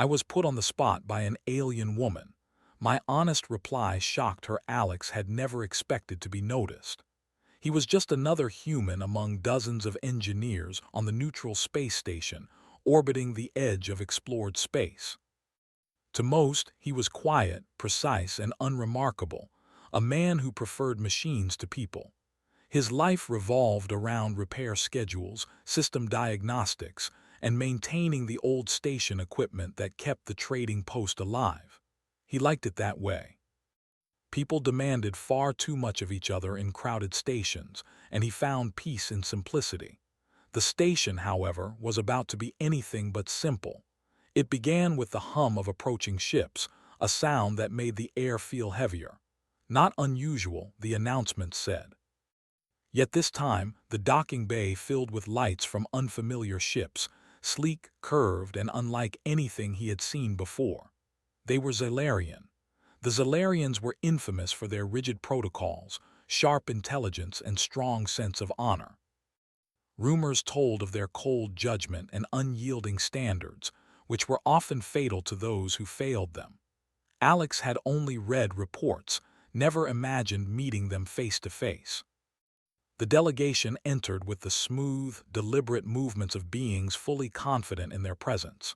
I was put on the spot by an alien woman. My honest reply shocked her. Alex had never expected to be noticed. He was just another human among dozens of engineers on the neutral space station, orbiting the edge of explored space. To most, he was quiet, precise, and unremarkable, a man who preferred machines to people. His life revolved around repair schedules, system diagnostics, and maintaining the old station equipment that kept the trading post alive. He liked it that way. People demanded far too much of each other in crowded stations, and he found peace in simplicity. The station, however, was about to be anything but simple. It began with the hum of approaching ships, a sound that made the air feel heavier. Not unusual, the announcement said. Yet this time, the docking bay filled with lights from unfamiliar ships, sleek, curved, and unlike anything he had seen before. They were Zalarian. The Zalarians were infamous for their rigid protocols, sharp intelligence, and strong sense of honor. Rumors told of their cold judgment and unyielding standards, which were often fatal to those who failed them. Alex had only read reports, never imagined meeting them face to face. The delegation entered with the smooth, deliberate movements of beings fully confident in their presence.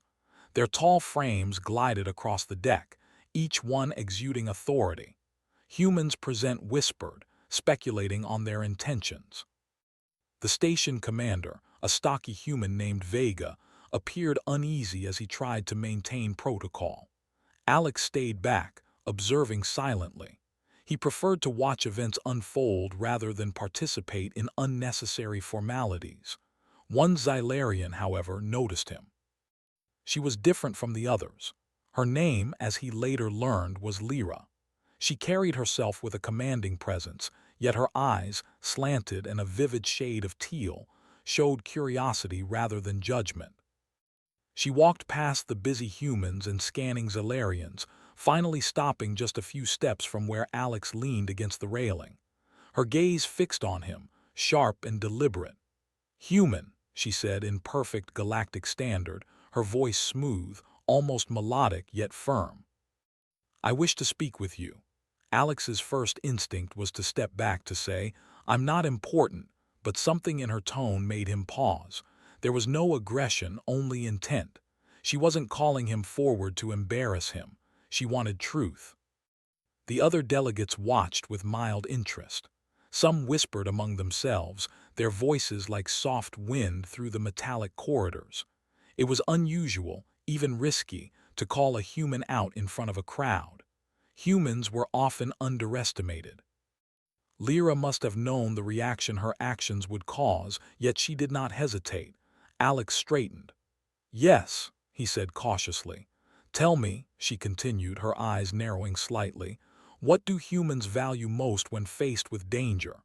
Their tall frames glided across the deck, each one exuding authority. Humans present whispered, speculating on their intentions. The station commander, a stocky human named Vega, appeared uneasy as he tried to maintain protocol. Alex stayed back, observing silently. He preferred to watch events unfold rather than participate in unnecessary formalities. One Xylarian, however, noticed him. She was different from the others. Her name, as he later learned, was Lyra. She carried herself with a commanding presence, yet her eyes, slanted and a vivid shade of teal, showed curiosity rather than judgment. She walked past the busy humans and scanning Zalarians, finally stopping just a few steps from where Alex leaned against the railing. Her gaze fixed on him, sharp and deliberate. "Human," she said in perfect galactic standard, her voice smooth, almost melodic yet firm. "I wish to speak with you." Alex's first instinct was to step back to say, "I'm not important," but something in her tone made him pause. There was no aggression, only intent. She wasn't calling him forward to embarrass him. She wanted truth. The other delegates watched with mild interest. Some whispered among themselves, their voices like soft wind through the metallic corridors. It was unusual, even risky, to call a human out in front of a crowd. Humans were often underestimated. Lyra must have known the reaction her actions would cause, yet she did not hesitate. Alex straightened. "Yes," he said cautiously. "Tell me," she continued, her eyes narrowing slightly, "what do humans value most when faced with danger?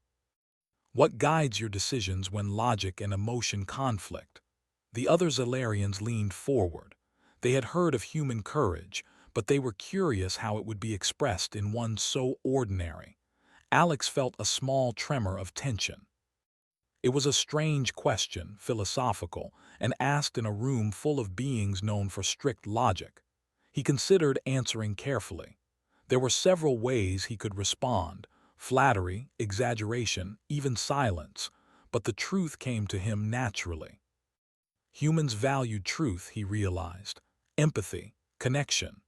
What guides your decisions when logic and emotion conflict?" The other Zalarians leaned forward. They had heard of human courage, but they were curious how it would be expressed in one so ordinary. Alex felt a small tremor of tension. It was a strange question, philosophical, and asked in a room full of beings known for strict logic. He considered answering carefully. There were several ways he could respond: flattery, exaggeration, even silence, but the truth came to him naturally. Humans valued truth, he realized. Empathy, connection,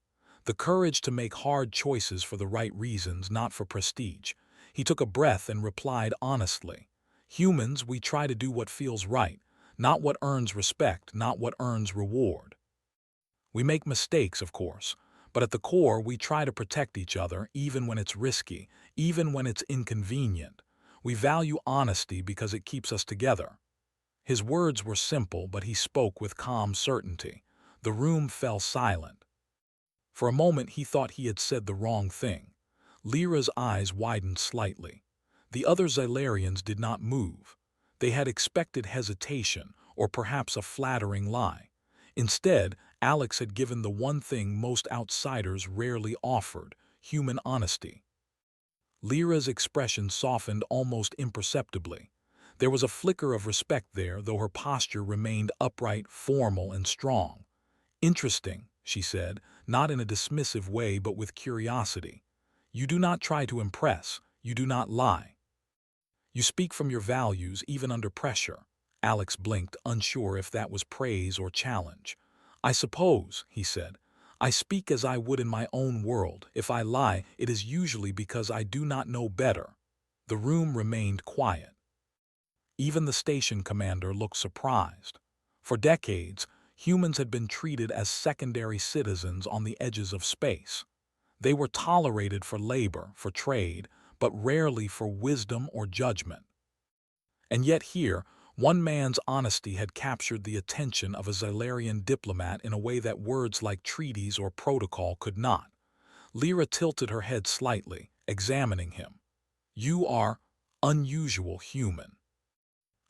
the courage to make hard choices for the right reasons, not for prestige. He took a breath and replied honestly. "Humans, we try to do what feels right, not what earns respect, not what earns reward. We make mistakes, of course, but at the core we try to protect each other, even when it's risky, even when it's inconvenient. We value honesty because it keeps us together." His words were simple, but he spoke with calm certainty. The room fell silent. For a moment he thought he had said the wrong thing. Lyra's eyes widened slightly. The other Xylarians did not move. They had expected hesitation, or perhaps a flattering lie. Instead, Alex had given the one thing most outsiders rarely offered: human honesty. Lyra's expression softened almost imperceptibly. There was a flicker of respect there, though her posture remained upright, formal, and strong. "Interesting," she said, not in a dismissive way but with curiosity. "You do not try to impress, you do not lie. You speak from your values even under pressure." Alex blinked, unsure if that was praise or challenge. "I suppose," he said. "I speak as I would in my own world. If I lie, it is usually because I do not know better." The room remained quiet. Even the station commander looked surprised. For decades, humans had been treated as secondary citizens on the edges of space. They were tolerated for labor, for trade, but rarely for wisdom or judgment. And yet here, one man's honesty had captured the attention of a Xylarian diplomat in a way that words like treaties or protocol could not. Lyra tilted her head slightly, examining him. "You are unusual human."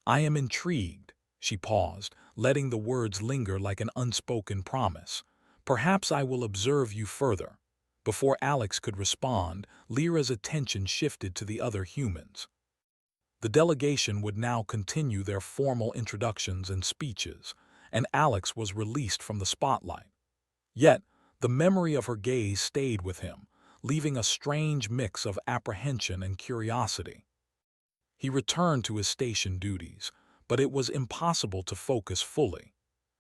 "I am intrigued." She paused, letting the words linger like an unspoken promise. "Perhaps I will observe you further." Before Alex could respond, Lyra's attention shifted to the other humans. The delegation would now continue their formal introductions and speeches, and Alex was released from the spotlight. Yet, the memory of her gaze stayed with him, leaving a strange mix of apprehension and curiosity. He returned to his station duties, but it was impossible to focus fully.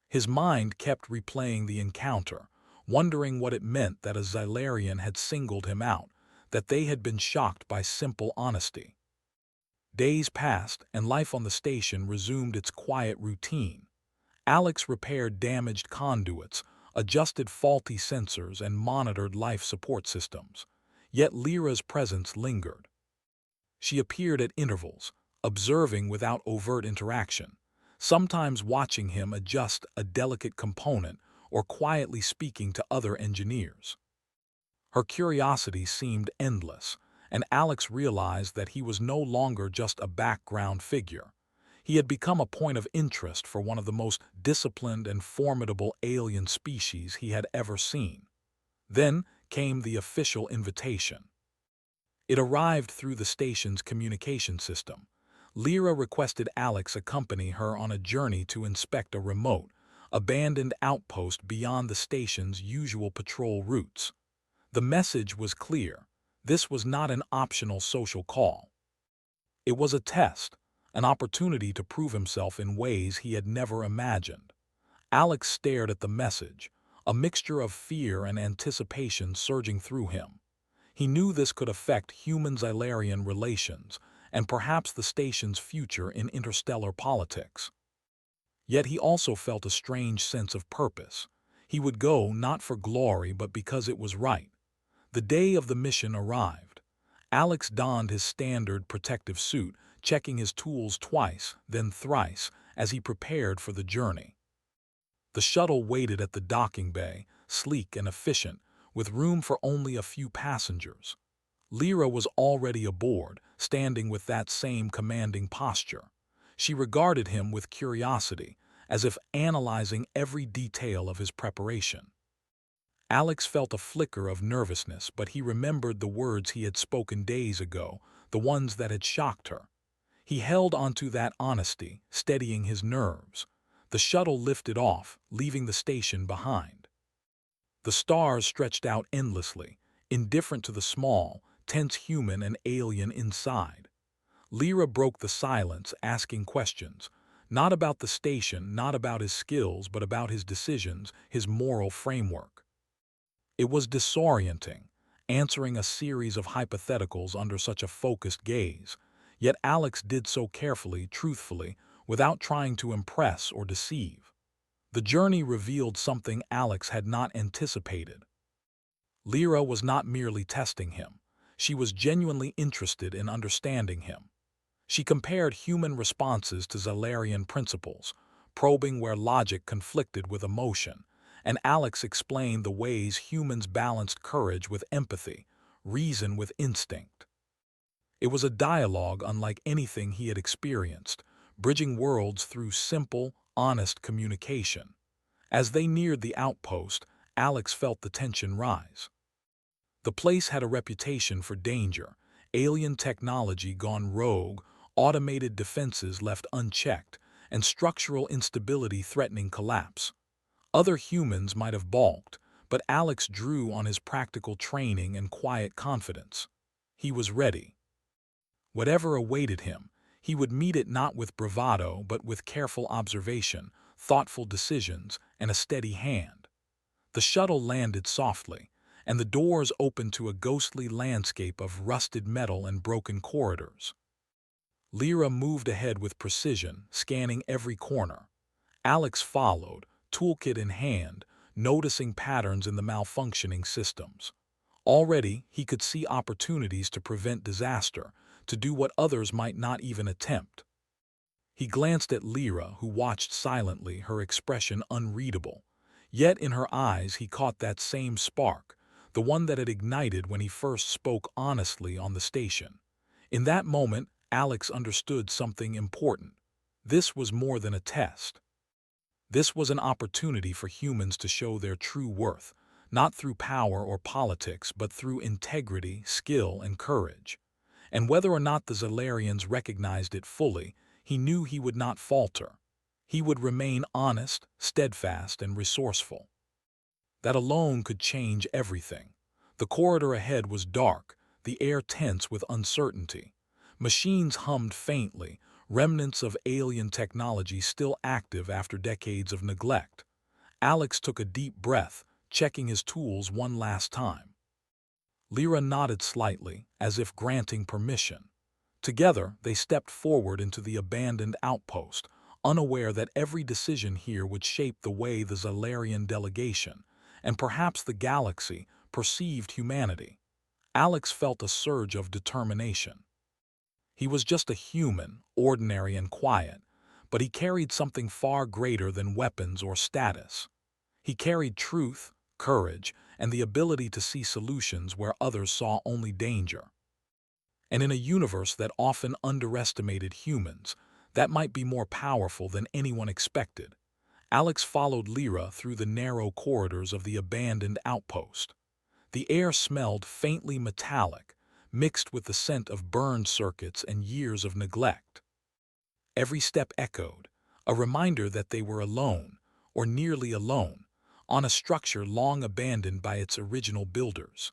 His mind kept replaying the encounter, wondering what it meant that a Xylarian had singled him out, that they had been shocked by simple honesty. Days passed, and life on the station resumed its quiet routine. Alex repaired damaged conduits, adjusted faulty sensors, and monitored life support systems. Yet Lyra's presence lingered. She appeared at intervals, observing without overt interaction, sometimes watching him adjust a delicate component or quietly speaking to other engineers. Her curiosity seemed endless, and Alex realized that he was no longer just a background figure. He had become a point of interest for one of the most disciplined and formidable alien species he had ever seen. Then came the official invitation. It arrived through the station's communication system. Lyra requested Alex accompany her on a journey to inspect a remote, abandoned outpost beyond the station's usual patrol routes. The message was clear. This was not an optional social call. It was a test, an opportunity to prove himself in ways he had never imagined. Alex stared at the message, a mixture of fear and anticipation surging through him. He knew this could affect human-Xylarian relations and perhaps the station's future in interstellar politics. Yet he also felt a strange sense of purpose. He would go not for glory but because it was right. The day of the mission arrived. Alex donned his standard protective suit, checking his tools twice, then thrice, as he prepared for the journey. The shuttle waited at the docking bay, sleek and efficient, with room for only a few passengers. Lyra was already aboard, standing with that same commanding posture. She regarded him with curiosity, as if analyzing every detail of his preparation. Alex felt a flicker of nervousness, but he remembered the words he had spoken days ago, the ones that had shocked her. He held onto that honesty, steadying his nerves. The shuttle lifted off, leaving the station behind. The stars stretched out endlessly, indifferent to the small, tense human and alien inside. Lyra broke the silence, asking questions, not about the station, not about his skills, but about his decisions, his moral framework. It was disorienting, answering a series of hypotheticals under such a focused gaze, yet Alex did so carefully, truthfully, without trying to impress or deceive. The journey revealed something Alex had not anticipated. Lyra was not merely testing him. She was genuinely interested in understanding him. She compared human responses to Xylarian principles, probing where logic conflicted with emotion, and Alex explained the ways humans balanced courage with empathy, reason with instinct. It was a dialogue unlike anything he had experienced, bridging worlds through simple, honest communication. As they neared the outpost, Alex felt the tension rise. The place had a reputation for danger, alien technology gone rogue, automated defenses left unchecked, and structural instability threatening collapse. Other humans might have balked, but Alex drew on his practical training and quiet confidence. He was ready. Whatever awaited him, he would meet it not with bravado but with careful observation, thoughtful decisions, and a steady hand. The shuttle landed softly, and the doors opened to a ghostly landscape of rusted metal and broken corridors. Lyra moved ahead with precision, scanning every corner. Alex followed, toolkit in hand, noticing patterns in the malfunctioning systems. Already, he could see opportunities to prevent disaster, to do what others might not even attempt. He glanced at Lyra, who watched silently, her expression unreadable. Yet in her eyes he caught that same spark, the one that had ignited when he first spoke honestly on the station. In that moment, Alex understood something important. This was more than a test. This was an opportunity for humans to show their true worth, not through power or politics, but through integrity, skill, and courage. And whether or not the Zalarians recognized it fully, he knew he would not falter. He would remain honest, steadfast, and resourceful. That alone could change everything. The corridor ahead was dark, the air tense with uncertainty. Machines hummed faintly, remnants of alien technology still active after decades of neglect. Alex took a deep breath, checking his tools one last time. Lyra nodded slightly, as if granting permission. Together, they stepped forward into the abandoned outpost, unaware that every decision here would shape the way the Zalarian delegation, and perhaps the galaxy, perceived humanity. Alex felt a surge of determination. He was just a human, ordinary and quiet, but he carried something far greater than weapons or status. He carried truth, courage, and the ability to see solutions where others saw only danger. And in a universe that often underestimated humans, that might be more powerful than anyone expected. Alex followed Lyra through the narrow corridors of the abandoned outpost. The air smelled faintly metallic, mixed with the scent of burned circuits and years of neglect. Every step echoed, a reminder that they were alone, or nearly alone, on a structure long abandoned by its original builders.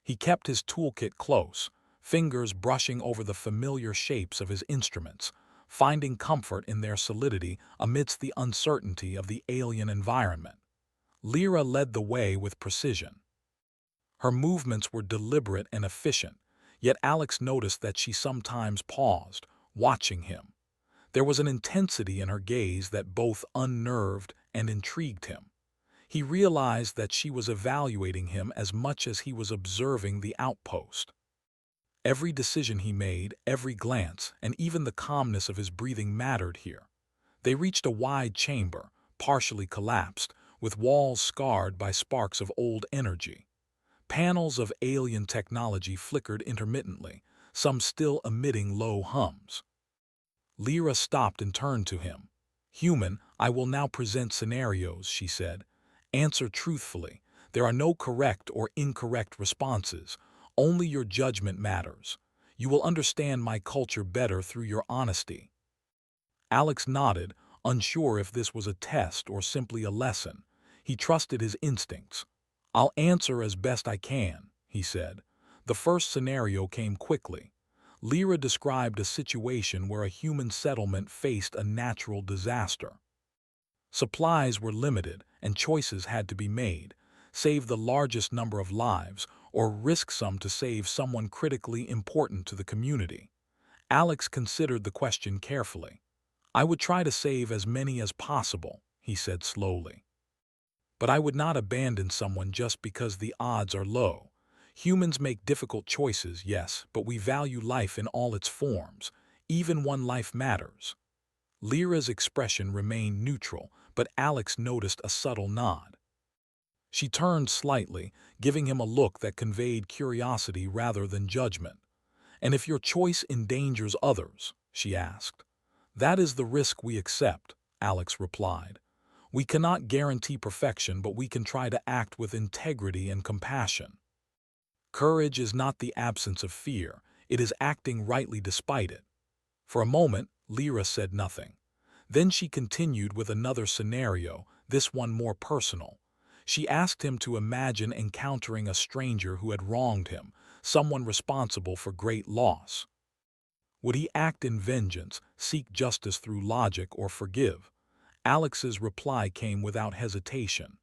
He kept his toolkit close, fingers brushing over the familiar shapes of his instruments, finding comfort in their solidity amidst the uncertainty of the alien environment. Lyra led the way with precision. Her movements were deliberate and efficient, yet Alex noticed that she sometimes paused, watching him. There was an intensity in her gaze that both unnerved and intrigued him. He realized that she was evaluating him as much as he was observing the outpost. Every decision he made, every glance, and even the calmness of his breathing mattered here. They reached a wide chamber, partially collapsed, with walls scarred by sparks of old energy. Panels of alien technology flickered intermittently, some still emitting low hums. Lyra stopped and turned to him. "Human, I will now present scenarios," she said. "Answer truthfully. There are no correct or incorrect responses. Only your judgment matters. You will understand my culture better through your honesty." Alex nodded, unsure if this was a test or simply a lesson. He trusted his instincts. "I'll answer as best I can," he said. The first scenario came quickly. Lyra described a situation where a human settlement faced a natural disaster. Supplies were limited, and choices had to be made: save the largest number of lives, or risk some to save someone critically important to the community. Alex considered the question carefully. "I would try to save as many as possible," he said slowly. "But I would not abandon someone just because the odds are low. Humans make difficult choices, yes, but we value life in all its forms. Even one life matters." Lyra's expression remained neutral, but Alex noticed a subtle nod. She turned slightly, giving him a look that conveyed curiosity rather than judgment. "And if your choice endangers others?" she asked. "That is the risk we accept," Alex replied. "We cannot guarantee perfection, but we can try to act with integrity and compassion. Courage is not the absence of fear, it is acting rightly despite it." For a moment, Lyra said nothing. Then she continued with another scenario, this one more personal. She asked him to imagine encountering a stranger who had wronged him, someone responsible for great loss. Would he act in vengeance, seek justice through logic, or forgive? Alex's reply came without hesitation.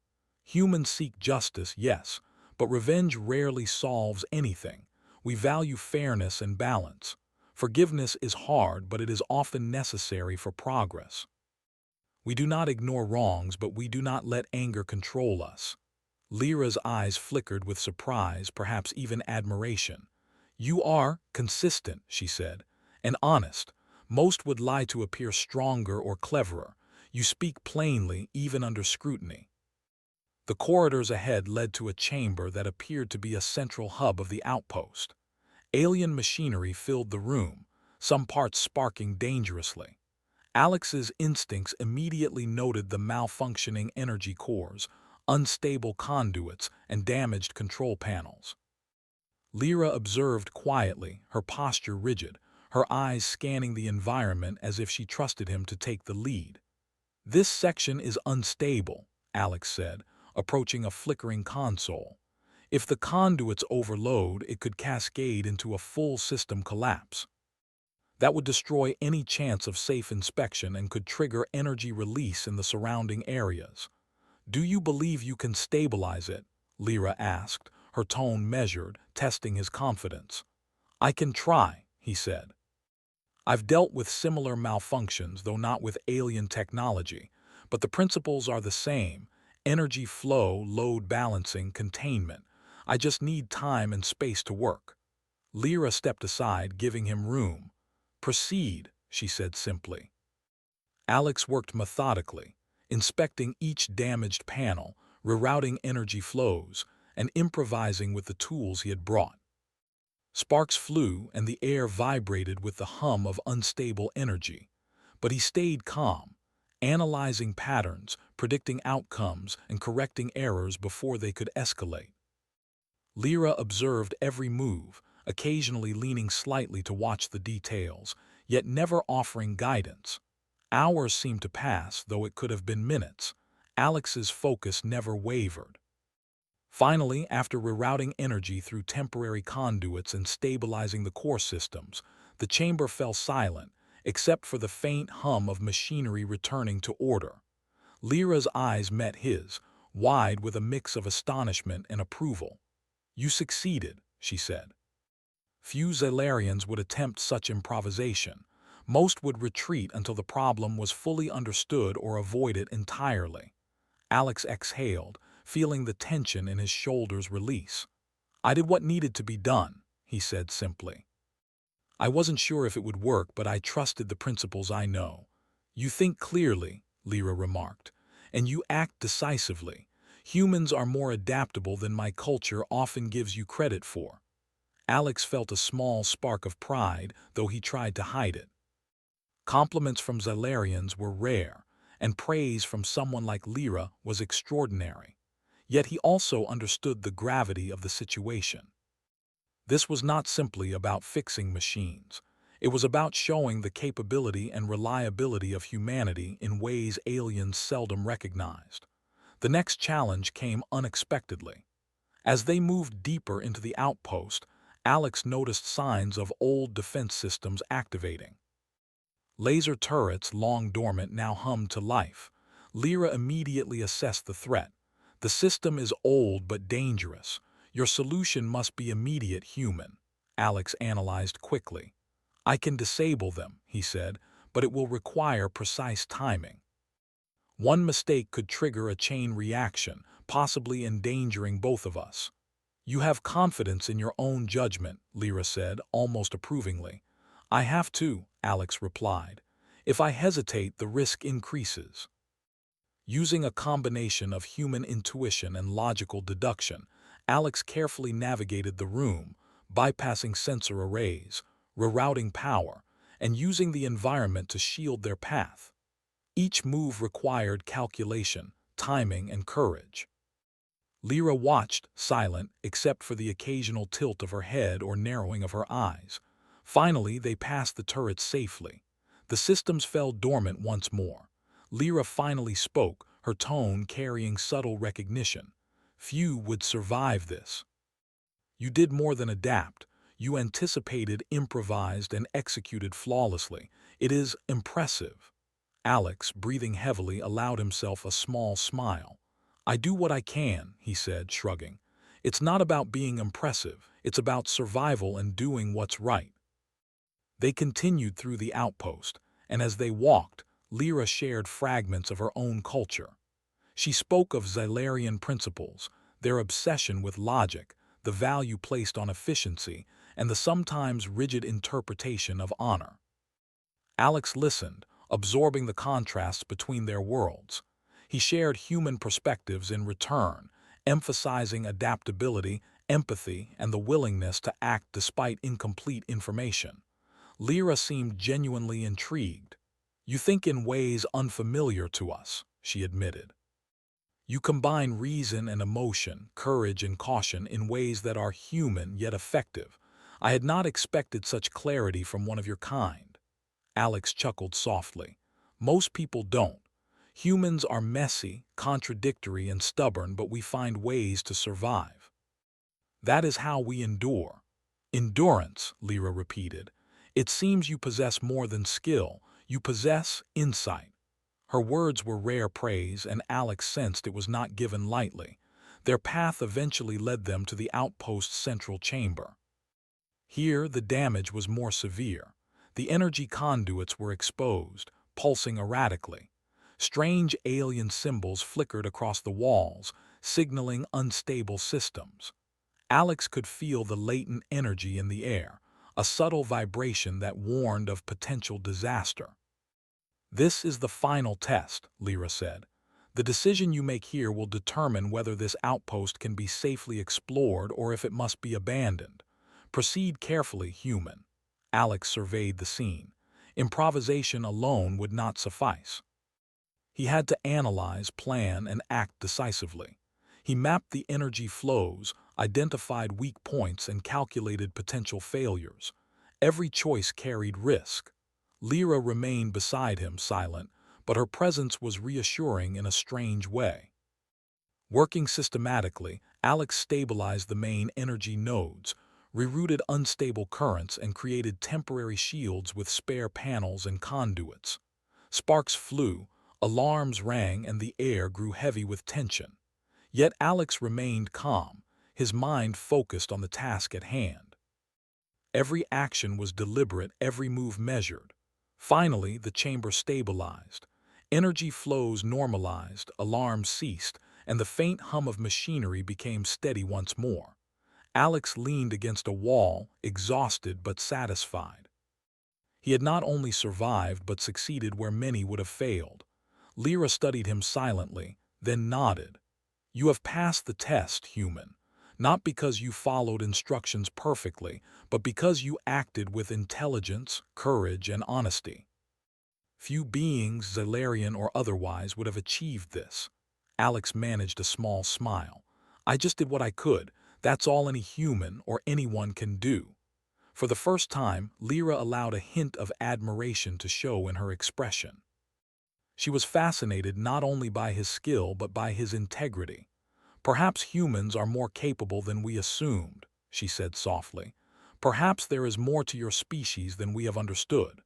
Humans seek justice, yes, but revenge rarely solves anything. We value fairness and balance. Forgiveness is hard, but it is often necessary for progress. We do not ignore wrongs, but we do not let anger control us. Lyra's eyes flickered with surprise, perhaps even admiration. "You are consistent," she said, "and honest. Most would lie to appear stronger or cleverer. You speak plainly, even under scrutiny." The corridors ahead led to a chamber that appeared to be a central hub of the outpost. Alien machinery filled the room, some parts sparking dangerously. Alex's instincts immediately noted the malfunctioning energy cores, unstable conduits, and damaged control panels. Lyra observed quietly, her posture rigid, her eyes scanning the environment as if she trusted him to take the lead. "This section is unstable," Alex said, approaching a flickering console. "If the conduits overload, it could cascade into a full system collapse. That would destroy any chance of safe inspection and could trigger energy release in the surrounding areas." "Do you believe you can stabilize it?" Lyra asked, her tone measured, testing his confidence. "I can try," he said. "I've dealt with similar malfunctions, though not with alien technology, but the principles are the same: energy flow, load balancing, containment. I just need time and space to work." Lyra stepped aside, giving him room. "Proceed," she said simply. Alex worked methodically, inspecting each damaged panel, rerouting energy flows, and improvising with the tools he had brought. Sparks flew and the air vibrated with the hum of unstable energy. But he stayed calm, analyzing patterns, predicting outcomes, and correcting errors before they could escalate. Lyra observed every move, occasionally leaning slightly to watch the details, yet never offering guidance. Hours seemed to pass, though it could have been minutes. Alex's focus never wavered. Finally, after rerouting energy through temporary conduits and stabilizing the core systems, the chamber fell silent, except for the faint hum of machinery returning to order. Lyra's eyes met his, wide with a mix of astonishment and approval. "You succeeded," she said. Few Zalarians would attempt such improvisation. Most would retreat until the problem was fully understood or avoid it entirely. Alex exhaled, feeling the tension in his shoulders release. "I did what needed to be done," he said simply. "I wasn't sure if it would work, but I trusted the principles I know." "You think clearly," Lyra remarked, "and you act decisively. Humans are more adaptable than my culture often gives you credit for." Alex felt a small spark of pride, though he tried to hide it. Compliments from Zalarians were rare, and praise from someone like Lyra was extraordinary. Yet he also understood the gravity of the situation. This was not simply about fixing machines. It was about showing the capability and reliability of humanity in ways aliens seldom recognized. The next challenge came unexpectedly. As they moved deeper into the outpost, Alex noticed signs of old defense systems activating. Laser turrets, long dormant, now hummed to life. Lyra immediately assessed the threat. "The system is old but dangerous. Your solution must be immediate, human," Alex analyzed quickly. "I can disable them," he said, "but it will require precise timing. One mistake could trigger a chain reaction, possibly endangering both of us." "You have confidence in your own judgment," Lyra said, almost approvingly. "I have too," Alex replied. "If I hesitate, the risk increases." Using a combination of human intuition and logical deduction, Alex carefully navigated the room, bypassing sensor arrays, rerouting power, and using the environment to shield their path. Each move required calculation, timing, and courage. Lyra watched, silent, except for the occasional tilt of her head or narrowing of her eyes. Finally, they passed the turrets safely. The systems fell dormant once more. Lyra finally spoke, her tone carrying subtle recognition. Few would survive this. You did more than adapt. You anticipated, improvised, and executed flawlessly. It is impressive. Alex, breathing heavily, allowed himself a small smile. I do what I can, he said, shrugging. It's not about being impressive. It's about survival and doing what's right. They continued through the outpost, and as they walked, Lyra shared fragments of her own culture. She spoke of Xylarian principles, their obsession with logic, the value placed on efficiency, and the sometimes rigid interpretation of honor. Alex listened, absorbing the contrasts between their worlds. He shared human perspectives in return, emphasizing adaptability, empathy, and the willingness to act despite incomplete information. Lyra seemed genuinely intrigued. You think in ways unfamiliar to us, she admitted. You combine reason and emotion, courage and caution in ways that are human yet effective. I had not expected such clarity from one of your kind. Alex chuckled softly. Most people don't. Humans are messy, contradictory, and stubborn, but we find ways to survive. That is how we endure. Endurance, Lyra repeated. It seems you possess more than skill. You possess insight. Her words were rare praise, and Alex sensed it was not given lightly. Their path eventually led them to the outpost's central chamber. Here, the damage was more severe. The energy conduits were exposed, pulsing erratically. Strange alien symbols flickered across the walls, signaling unstable systems. Alex could feel the latent energy in the air, a subtle vibration that warned of potential disaster. This is the final test, Lyra said. The decision you make here will determine whether this outpost can be safely explored or if it must be abandoned. Proceed carefully, human. Alex surveyed the scene. Improvisation alone would not suffice. He had to analyze, plan, and act decisively. He mapped the energy flows, identified weak points, and calculated potential failures. Every choice carried risk. Lyra remained beside him, silent, but her presence was reassuring in a strange way. Working systematically, Alex stabilized the main energy nodes, rerouted unstable currents, and created temporary shields with spare panels and conduits. Sparks flew, alarms rang, and the air grew heavy with tension. Yet Alex remained calm, his mind focused on the task at hand. Every action was deliberate, every move measured. Finally, the chamber stabilized. Energy flows normalized, alarms ceased, and the faint hum of machinery became steady once more. Alex leaned against a wall, exhausted but satisfied. He had not only survived but succeeded where many would have failed. Lyra studied him silently, then nodded. You have passed the test, human. Not because you followed instructions perfectly, but because you acted with intelligence, courage, and honesty. Few beings, Xylarian or otherwise, would have achieved this. Alex managed a small smile. I just did what I could. That's all any human or anyone can do. For the first time, Lyra allowed a hint of admiration to show in her expression. She was fascinated not only by his skill but by his integrity. Perhaps humans are more capable than we assumed, she said softly. Perhaps there is more to your species than we have understood.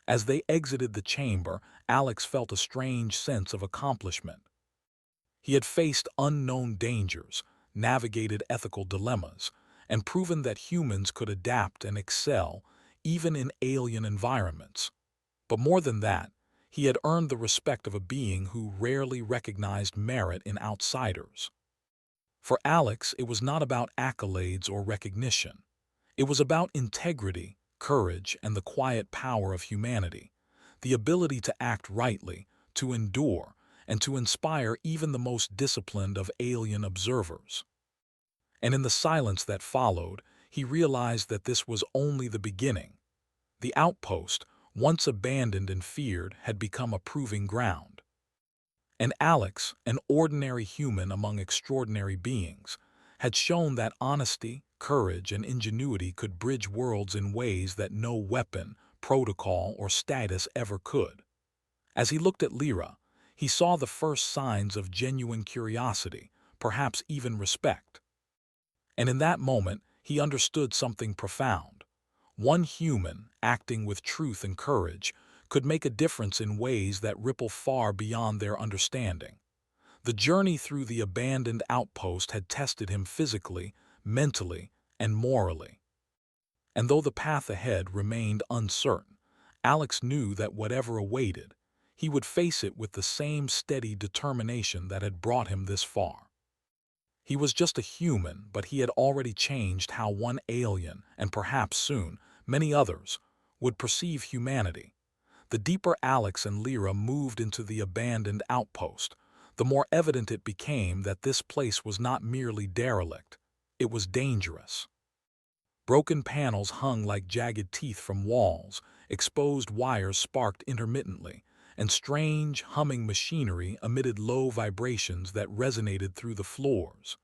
As they exited the chamber, Alex felt a strange sense of accomplishment. He had faced unknown dangers, navigated ethical dilemmas, and proven that humans could adapt and excel even in alien environments. But more than that, he had earned the respect of a being who rarely recognized merit in outsiders. For Alex, it was not about accolades or recognition. It was about integrity, courage, and the quiet power of humanity, the ability to act rightly, to endure, and to inspire even the most disciplined of alien observers. And in the silence that followed, he realized that this was only the beginning. The outpost, once abandoned and feared, had become a proving ground. And Alex, an ordinary human among extraordinary beings, had shown that honesty, courage, and ingenuity could bridge worlds in ways that no weapon, protocol, or status ever could. As he looked at Lyra, He saw the first signs of genuine curiosity, perhaps even respect. And in that moment, he understood something profound. One human, acting with truth and courage, could make a difference in ways that ripple far beyond their understanding. The journey through the abandoned outpost had tested him physically, mentally, and morally. And though the path ahead remained uncertain, Alex knew that whatever awaited, he would face it with the same steady determination that had brought him this far. He was just a human, but he had already changed how one alien, and perhaps soon, many others, would perceive humanity. The deeper Alex and Lyra moved into the abandoned outpost, the more evident it became that this place was not merely derelict, it was dangerous. Broken panels hung like jagged teeth from walls, exposed wires sparked intermittently, and strange, humming machinery emitted low vibrations that resonated through the floors.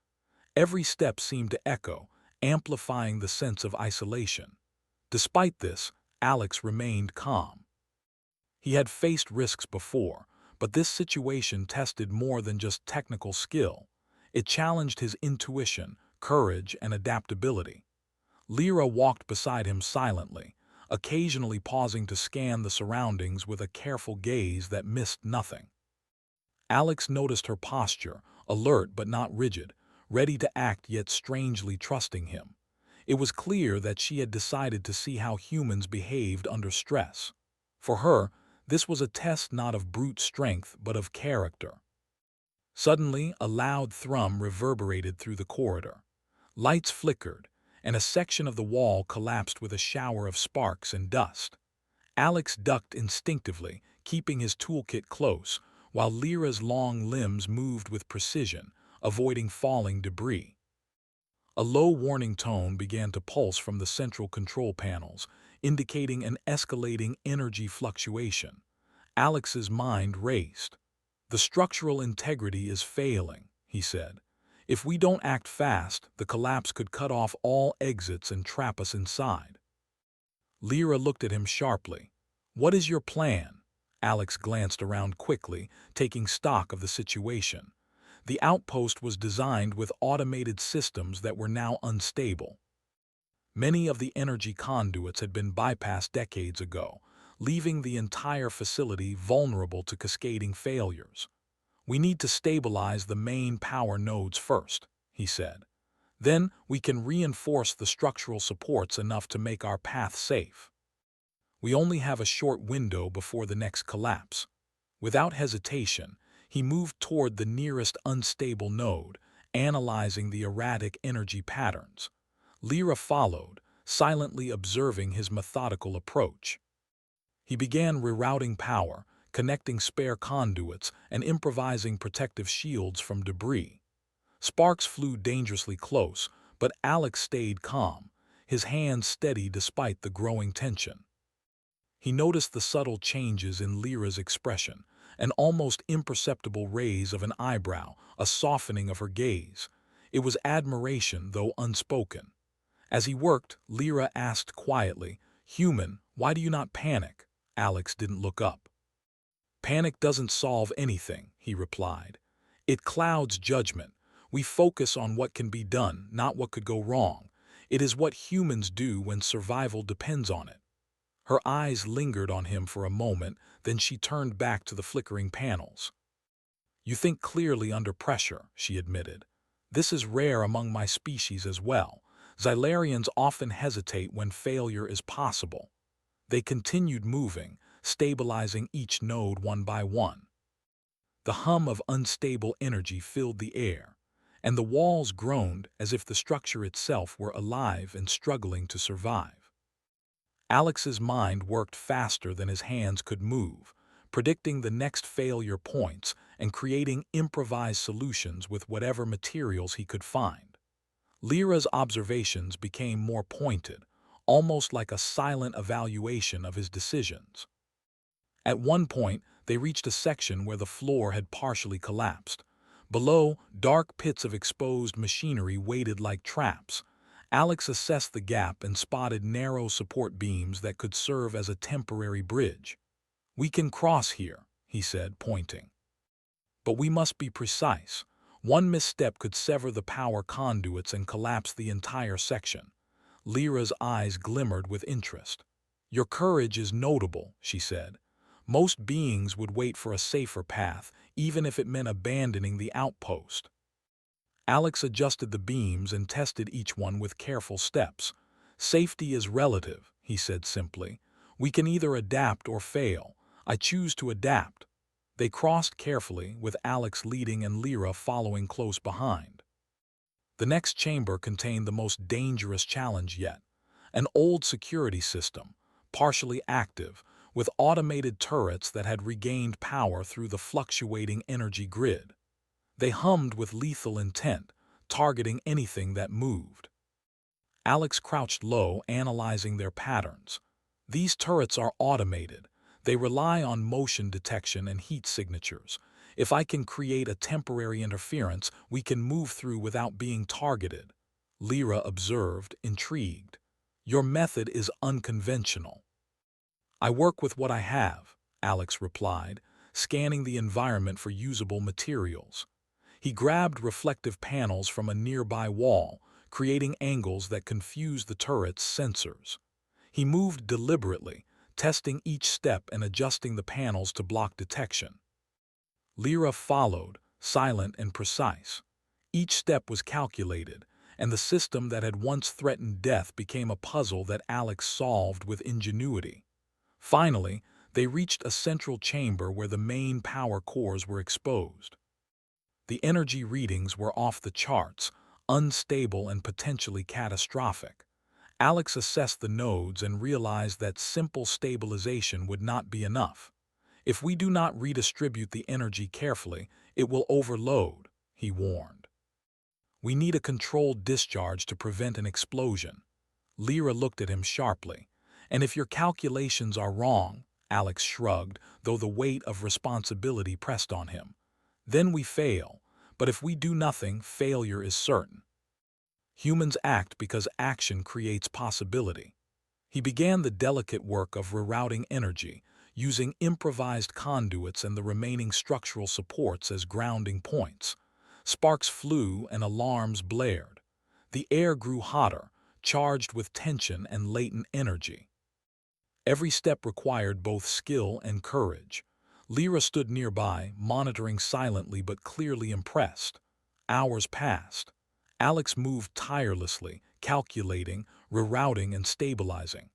Every step seemed to echo, amplifying the sense of isolation. Despite this, Alex remained calm. He had faced risks before, but this situation tested more than just technical skill. It challenged his intuition, courage, and adaptability. Lyra walked beside him silently, occasionally pausing to scan the surroundings with a careful gaze that missed nothing. Alex noticed her posture, alert but not rigid, ready to act yet strangely trusting him. It was clear that she had decided to see how humans behaved under stress. For her, this was a test not of brute strength but of character. Suddenly, a loud thrum reverberated through the corridor. Lights flickered, and a section of the wall collapsed with a shower of sparks and dust. Alex ducked instinctively, keeping his toolkit close, while Lyra's long limbs moved with precision, avoiding falling debris. A low warning tone began to pulse from the central control panels, indicating an escalating energy fluctuation. Alex's mind raced. "The structural integrity is failing," he said. "If we don't act fast, the collapse could cut off all exits and trap us inside." Lyra looked at him sharply. "What is your plan?" Alex glanced around quickly, taking stock of the situation. The outpost was designed with automated systems that were now unstable. Many of the energy conduits had been bypassed decades ago, leaving the entire facility vulnerable to cascading failures. "We need to stabilize the main power nodes first," he said. "Then we can reinforce the structural supports enough to make our path safe. We only have a short window before the next collapse." Without hesitation, he moved toward the nearest unstable node, analyzing the erratic energy patterns. Lyra followed, silently observing his methodical approach. He began rerouting power, connecting spare conduits, and improvising protective shields from debris. Sparks flew dangerously close, but Alex stayed calm, his hands steady despite the growing tension. He noticed the subtle changes in Lyra's expression, an almost imperceptible raise of an eyebrow, a softening of her gaze. It was admiration, though unspoken. As he worked, Lyra asked quietly, "Human, why do you not panic?" Alex didn't look up. "Panic doesn't solve anything," he replied. "It clouds judgment. We focus on what can be done, not what could go wrong. It is what humans do when survival depends on it." Her eyes lingered on him for a moment, then she turned back to the flickering panels. "You think clearly under pressure," she admitted. "This is rare among my species as well. Xylarians often hesitate when failure is possible." They continued moving, stabilizing each node one by one. The hum of unstable energy filled the air, and the walls groaned as if the structure itself were alive and struggling to survive. Alex's mind worked faster than his hands could move, predicting the next failure points and creating improvised solutions with whatever materials he could find. Lyra's observations became more pointed, almost like a silent evaluation of his decisions. At one point, they reached a section where the floor had partially collapsed. Below, dark pits of exposed machinery waited like traps. Alex assessed the gap and spotted narrow support beams that could serve as a temporary bridge. "We can cross here," he said, pointing. But we must be precise. One misstep could sever the power conduits and collapse the entire section. Lyra's eyes glimmered with interest. "Your courage is notable," she said. "Most beings would wait for a safer path, even if it meant abandoning the outpost." Alex adjusted the beams and tested each one with careful steps. "Safety is relative," he said simply. "We can either adapt or fail. I choose to adapt." They crossed carefully, with Alex leading and Lyra following close behind. The next chamber contained the most dangerous challenge yet. An old security system, partially active, with automated turrets that had regained power through the fluctuating energy grid. They hummed with lethal intent, targeting anything that moved. Alex crouched low, analyzing their patterns. "These turrets are automated. They rely on motion detection and heat signatures. If I can create a temporary interference, we can move through without being targeted." Lyra observed, intrigued. "Your method is unconventional." "I work with what I have," Alex replied, scanning the environment for usable materials. He grabbed reflective panels from a nearby wall, creating angles that confused the turret's sensors. He moved deliberately, testing each step and adjusting the panels to block detection. Lyra followed, silent and precise. Each step was calculated, and the system that had once threatened death became a puzzle that Alex solved with ingenuity. Finally, they reached a central chamber where the main power cores were exposed. The energy readings were off the charts, unstable and potentially catastrophic. Alex assessed the nodes and realized that simple stabilization would not be enough. "If we do not redistribute the energy carefully, it will overload," he warned. "We need a controlled discharge to prevent an explosion." Lyra looked at him sharply. "And if your calculations are wrong," Alex shrugged, though the weight of responsibility pressed on him, "then we fail. But if we do nothing, failure is certain. Humans act because action creates possibility." He began the delicate work of rerouting energy, using improvised conduits and the remaining structural supports as grounding points. Sparks flew and alarms blared. The air grew hotter, charged with tension and latent energy. Every step required both skill and courage. Lyra stood nearby, monitoring silently but clearly impressed. Hours passed. Alex moved tirelessly, calculating, rerouting, and stabilizing.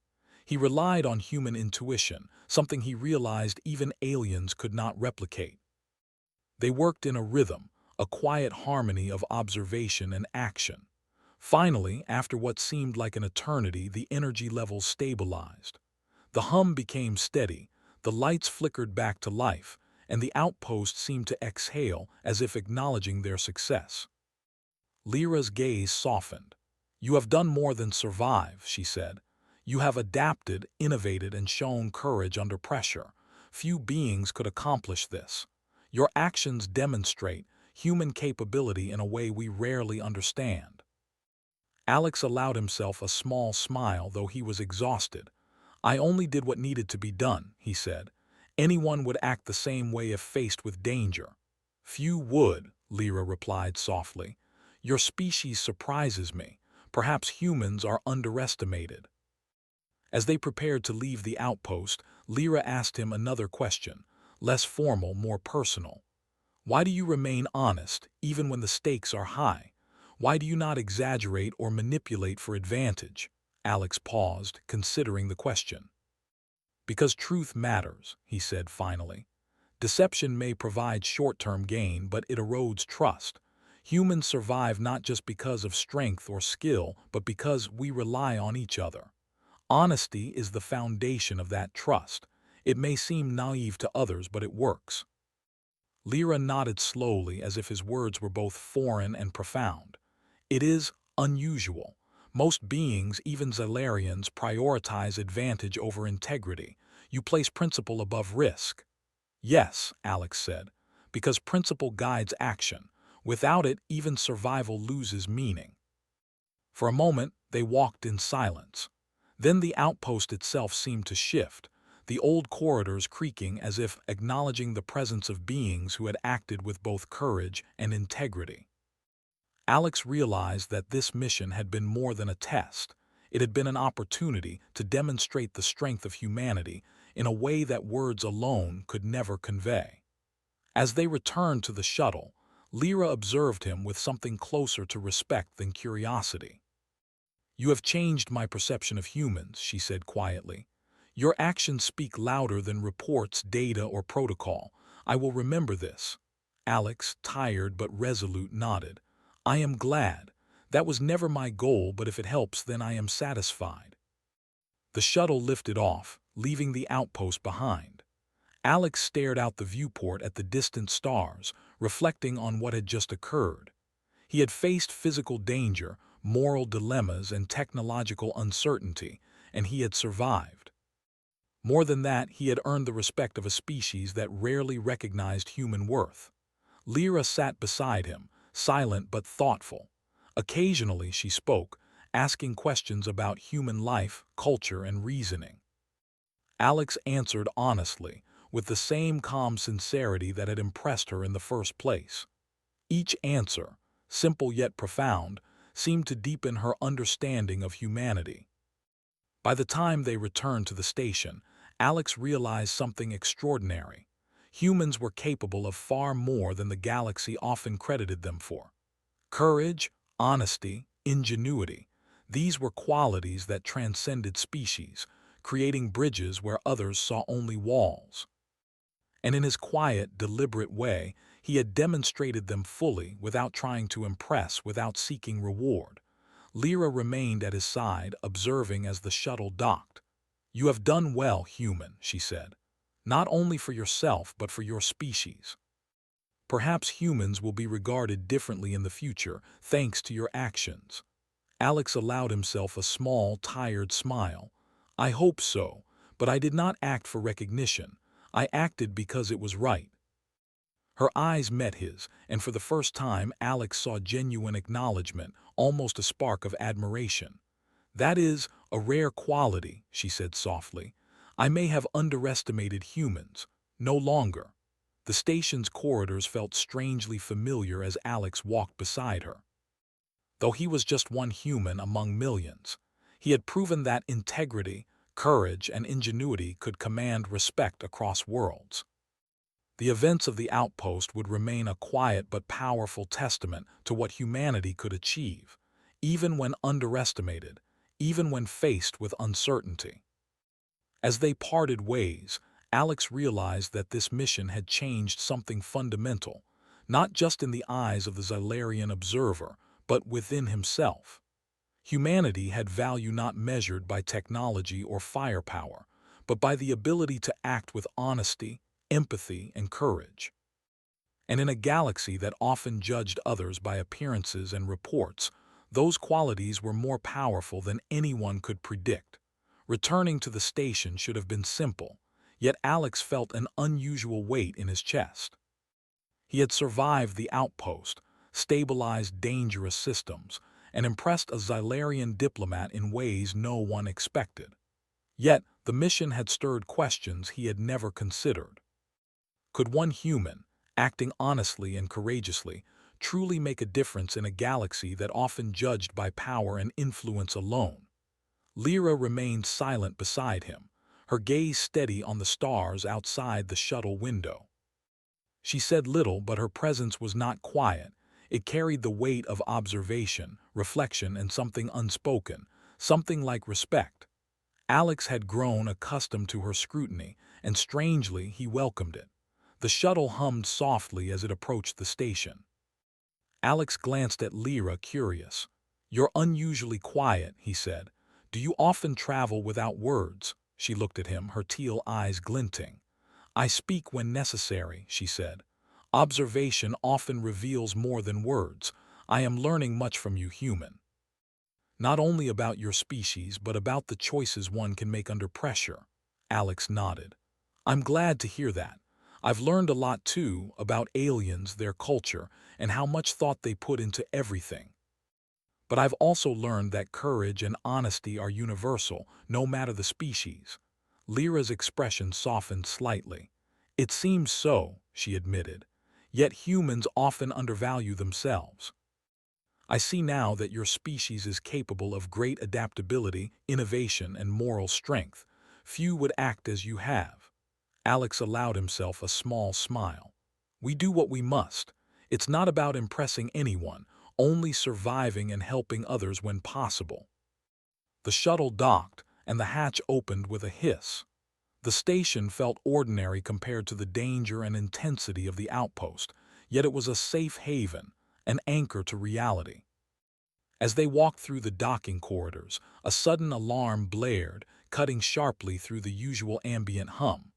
He relied on human intuition, something he realized even aliens could not replicate. They worked in a rhythm, a quiet harmony of observation and action. Finally, after what seemed like an eternity, the energy levels stabilized. The hum became steady, the lights flickered back to life, and the outpost seemed to exhale as if acknowledging their success. Lyra's gaze softened. "You have done more than survive," she said. "You have adapted, innovated, and shown courage under pressure. Few beings could accomplish this. Your actions demonstrate human capability in a way we rarely understand." Alex allowed himself a small smile, though he was exhausted. "I only did what needed to be done," he said. "Anyone would act the same way if faced with danger." "Few would," Lyra replied softly. "Your species surprises me. Perhaps humans are underestimated." As they prepared to leave the outpost, Lyra asked him another question, less formal, more personal. "Why do you remain honest, even when the stakes are high? Why do you not exaggerate or manipulate for advantage?" Alex paused, considering the question. "Because truth matters," he said finally. "Deception may provide short-term gain, but it erodes trust. Humans survive not just because of strength or skill, but because we rely on each other. Honesty is the foundation of that trust. It may seem naive to others, but it works." Lyra nodded slowly, as if his words were both foreign and profound. "It is unusual. Most beings, even Zalarians, prioritize advantage over integrity. You place principle above risk." "Yes," Alex said, "because principle guides action. Without it, even survival loses meaning." For a moment, they walked in silence. Then the outpost itself seemed to shift. the old corridors creaking as if acknowledging the presence of beings who had acted with both courage and integrity. Alex realized that this mission had been more than a test. It had been an opportunity to demonstrate the strength of humanity in a way that words alone could never convey. As they returned to the shuttle, Lyra observed him with something closer to respect than curiosity. "You have changed my perception of humans," she said quietly. "Your actions speak louder than reports, data, or protocol. I will remember this." Alex, tired but resolute, nodded. "I am glad. That was never my goal, but if it helps, then I am satisfied." The shuttle lifted off, leaving the outpost behind. Alex stared out the viewport at the distant stars, reflecting on what had just occurred. He had faced physical danger, moral dilemmas, and technological uncertainty, and he had survived. More than that, he had earned the respect of a species that rarely recognized human worth. Lyra sat beside him, silent but thoughtful. Occasionally she spoke, asking questions about human life, culture, and reasoning. Alex answered honestly, with the same calm sincerity that had impressed her in the first place. Each answer, simple yet profound, seemed to deepen her understanding of humanity. By the time they returned to the station, Alex realized something extraordinary. Humans were capable of far more than the galaxy often credited them for. Courage, honesty, ingenuity, these were qualities that transcended species, creating bridges where others saw only walls. And in his quiet, deliberate way, he had demonstrated them fully, without trying to impress, without seeking reward. Lyra remained at his side, observing as the shuttle docked. "You have done well, human," she said. "Not only for yourself, but for your species. Perhaps humans will be regarded differently in the future, thanks to your actions." Alex allowed himself a small, tired smile. "I hope so, but I did not act for recognition. I acted because it was right." Her eyes met his, and for the first time Alex saw genuine acknowledgement, almost a spark of admiration. "That is a rare quality," she said softly. "I may have underestimated humans. No longer." The station's corridors felt strangely familiar as Alex walked beside her. Though he was just one human among millions, he had proven that integrity, courage, and ingenuity could command respect across worlds. The events of the outpost would remain a quiet but powerful testament to what humanity could achieve, even when underestimated, even when faced with uncertainty. As they parted ways, Alex realized that this mission had changed something fundamental, not just in the eyes of the Xylarian observer, but within himself. Humanity had value not measured by technology or firepower, but by the ability to act with honesty, empathy, and courage. And in a galaxy that often judged others by appearances and reports, those qualities were more powerful than anyone could predict. Returning to the station should have been simple, yet Alex felt an unusual weight in his chest. He had survived the outpost, stabilized dangerous systems, and impressed a Xylarian diplomat in ways no one expected. Yet the mission had stirred questions he had never considered. Could one human, acting honestly and courageously, truly make a difference in a galaxy that often judged by power and influence alone? Lyra remained silent beside him, her gaze steady on the stars outside the shuttle window. She said little, but her presence was not quiet. It carried the weight of observation, reflection, and something unspoken, something like respect. Alex had grown accustomed to her scrutiny, and strangely he welcomed it. The shuttle hummed softly as it approached the station. Alex glanced at Lyra, curious. "You're unusually quiet," he said. "Do you often travel without words?" She looked at him, her teal eyes glinting. "I speak when necessary," she said. "Observation often reveals more than words. I am learning much from you, human. Not only about your species, but about the choices one can make under pressure." Alex nodded. "I'm glad to hear that. I've learned a lot too, about aliens, their culture, and how much thought they put into everything. But I've also learned that courage and honesty are universal, no matter the species. Lyra's expression softened slightly. It seems so, she admitted. Yet humans often undervalue themselves. I see now that your species is capable of great adaptability, innovation, and moral strength. Few would act as you have. Alex allowed himself a small smile. We do what we must. It's not about impressing anyone, only surviving and helping others when possible. The shuttle docked, and the hatch opened with a hiss. The station felt ordinary compared to the danger and intensity of the outpost, yet it was a safe haven, an anchor to reality. As they walked through the docking corridors, a sudden alarm blared, cutting sharply through the usual ambient hum.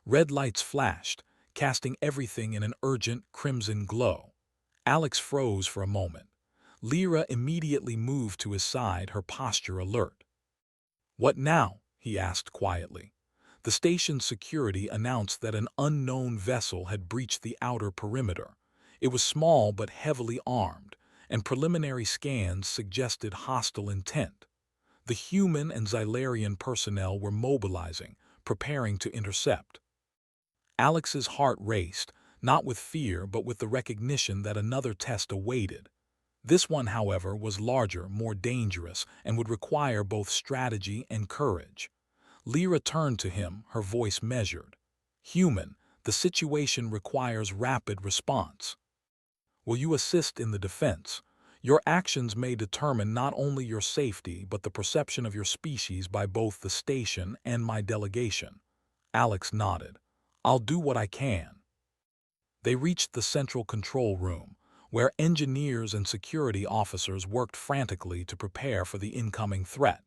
Red lights flashed, casting everything in an urgent crimson glow. Alex froze for a moment. Lyra immediately moved to his side, her posture alert. "What now?" he asked quietly. The station's security announced that an unknown vessel had breached the outer perimeter. It was small but heavily armed, and preliminary scans suggested hostile intent. The human and Xylarian personnel were mobilizing, preparing to intercept. Alex's heart raced, not with fear but with the recognition that another test awaited. This one, however, was larger, more dangerous, and would require both strategy and courage. Lyra turned to him, her voice measured. "Human, the situation requires rapid response. Will you assist in the defense? Your actions may determine not only your safety but the perception of your species by both the station and my delegation." Alex nodded. "I'll do what I can." They reached the central control room, where engineers and security officers worked frantically to prepare for the incoming threat.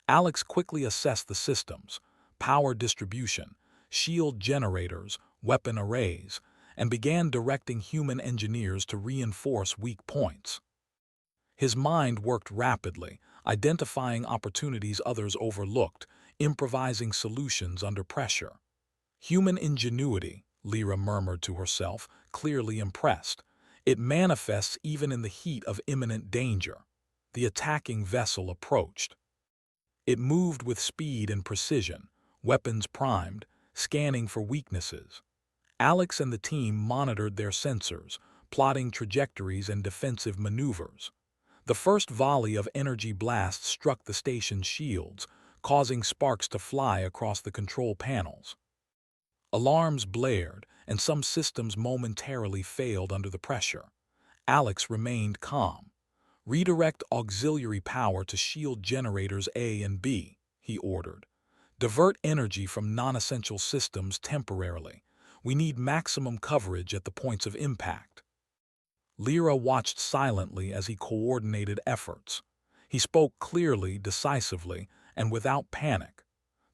Alex quickly assessed the systems, power distribution, shield generators, weapon arrays, and began directing human engineers to reinforce weak points. His mind worked rapidly, identifying opportunities others overlooked, improvising solutions under pressure. "Human ingenuity," Lyra murmured to herself, clearly impressed. "It manifests even in the heat of imminent danger." The attacking vessel approached. It moved with speed and precision, weapons primed, scanning for weaknesses. Alex and the team monitored their sensors, plotting trajectories and defensive maneuvers. The first volley of energy blasts struck the station's shields, causing sparks to fly across the control panels. Alarms blared, and some systems momentarily failed under the pressure. Alex remained calm. "Redirect auxiliary power to shield generators A and B," he ordered. "Divert energy from non-essential systems temporarily. We need maximum coverage at the points of impact." Lyra watched silently as he coordinated efforts. He spoke clearly, decisively, and without panic.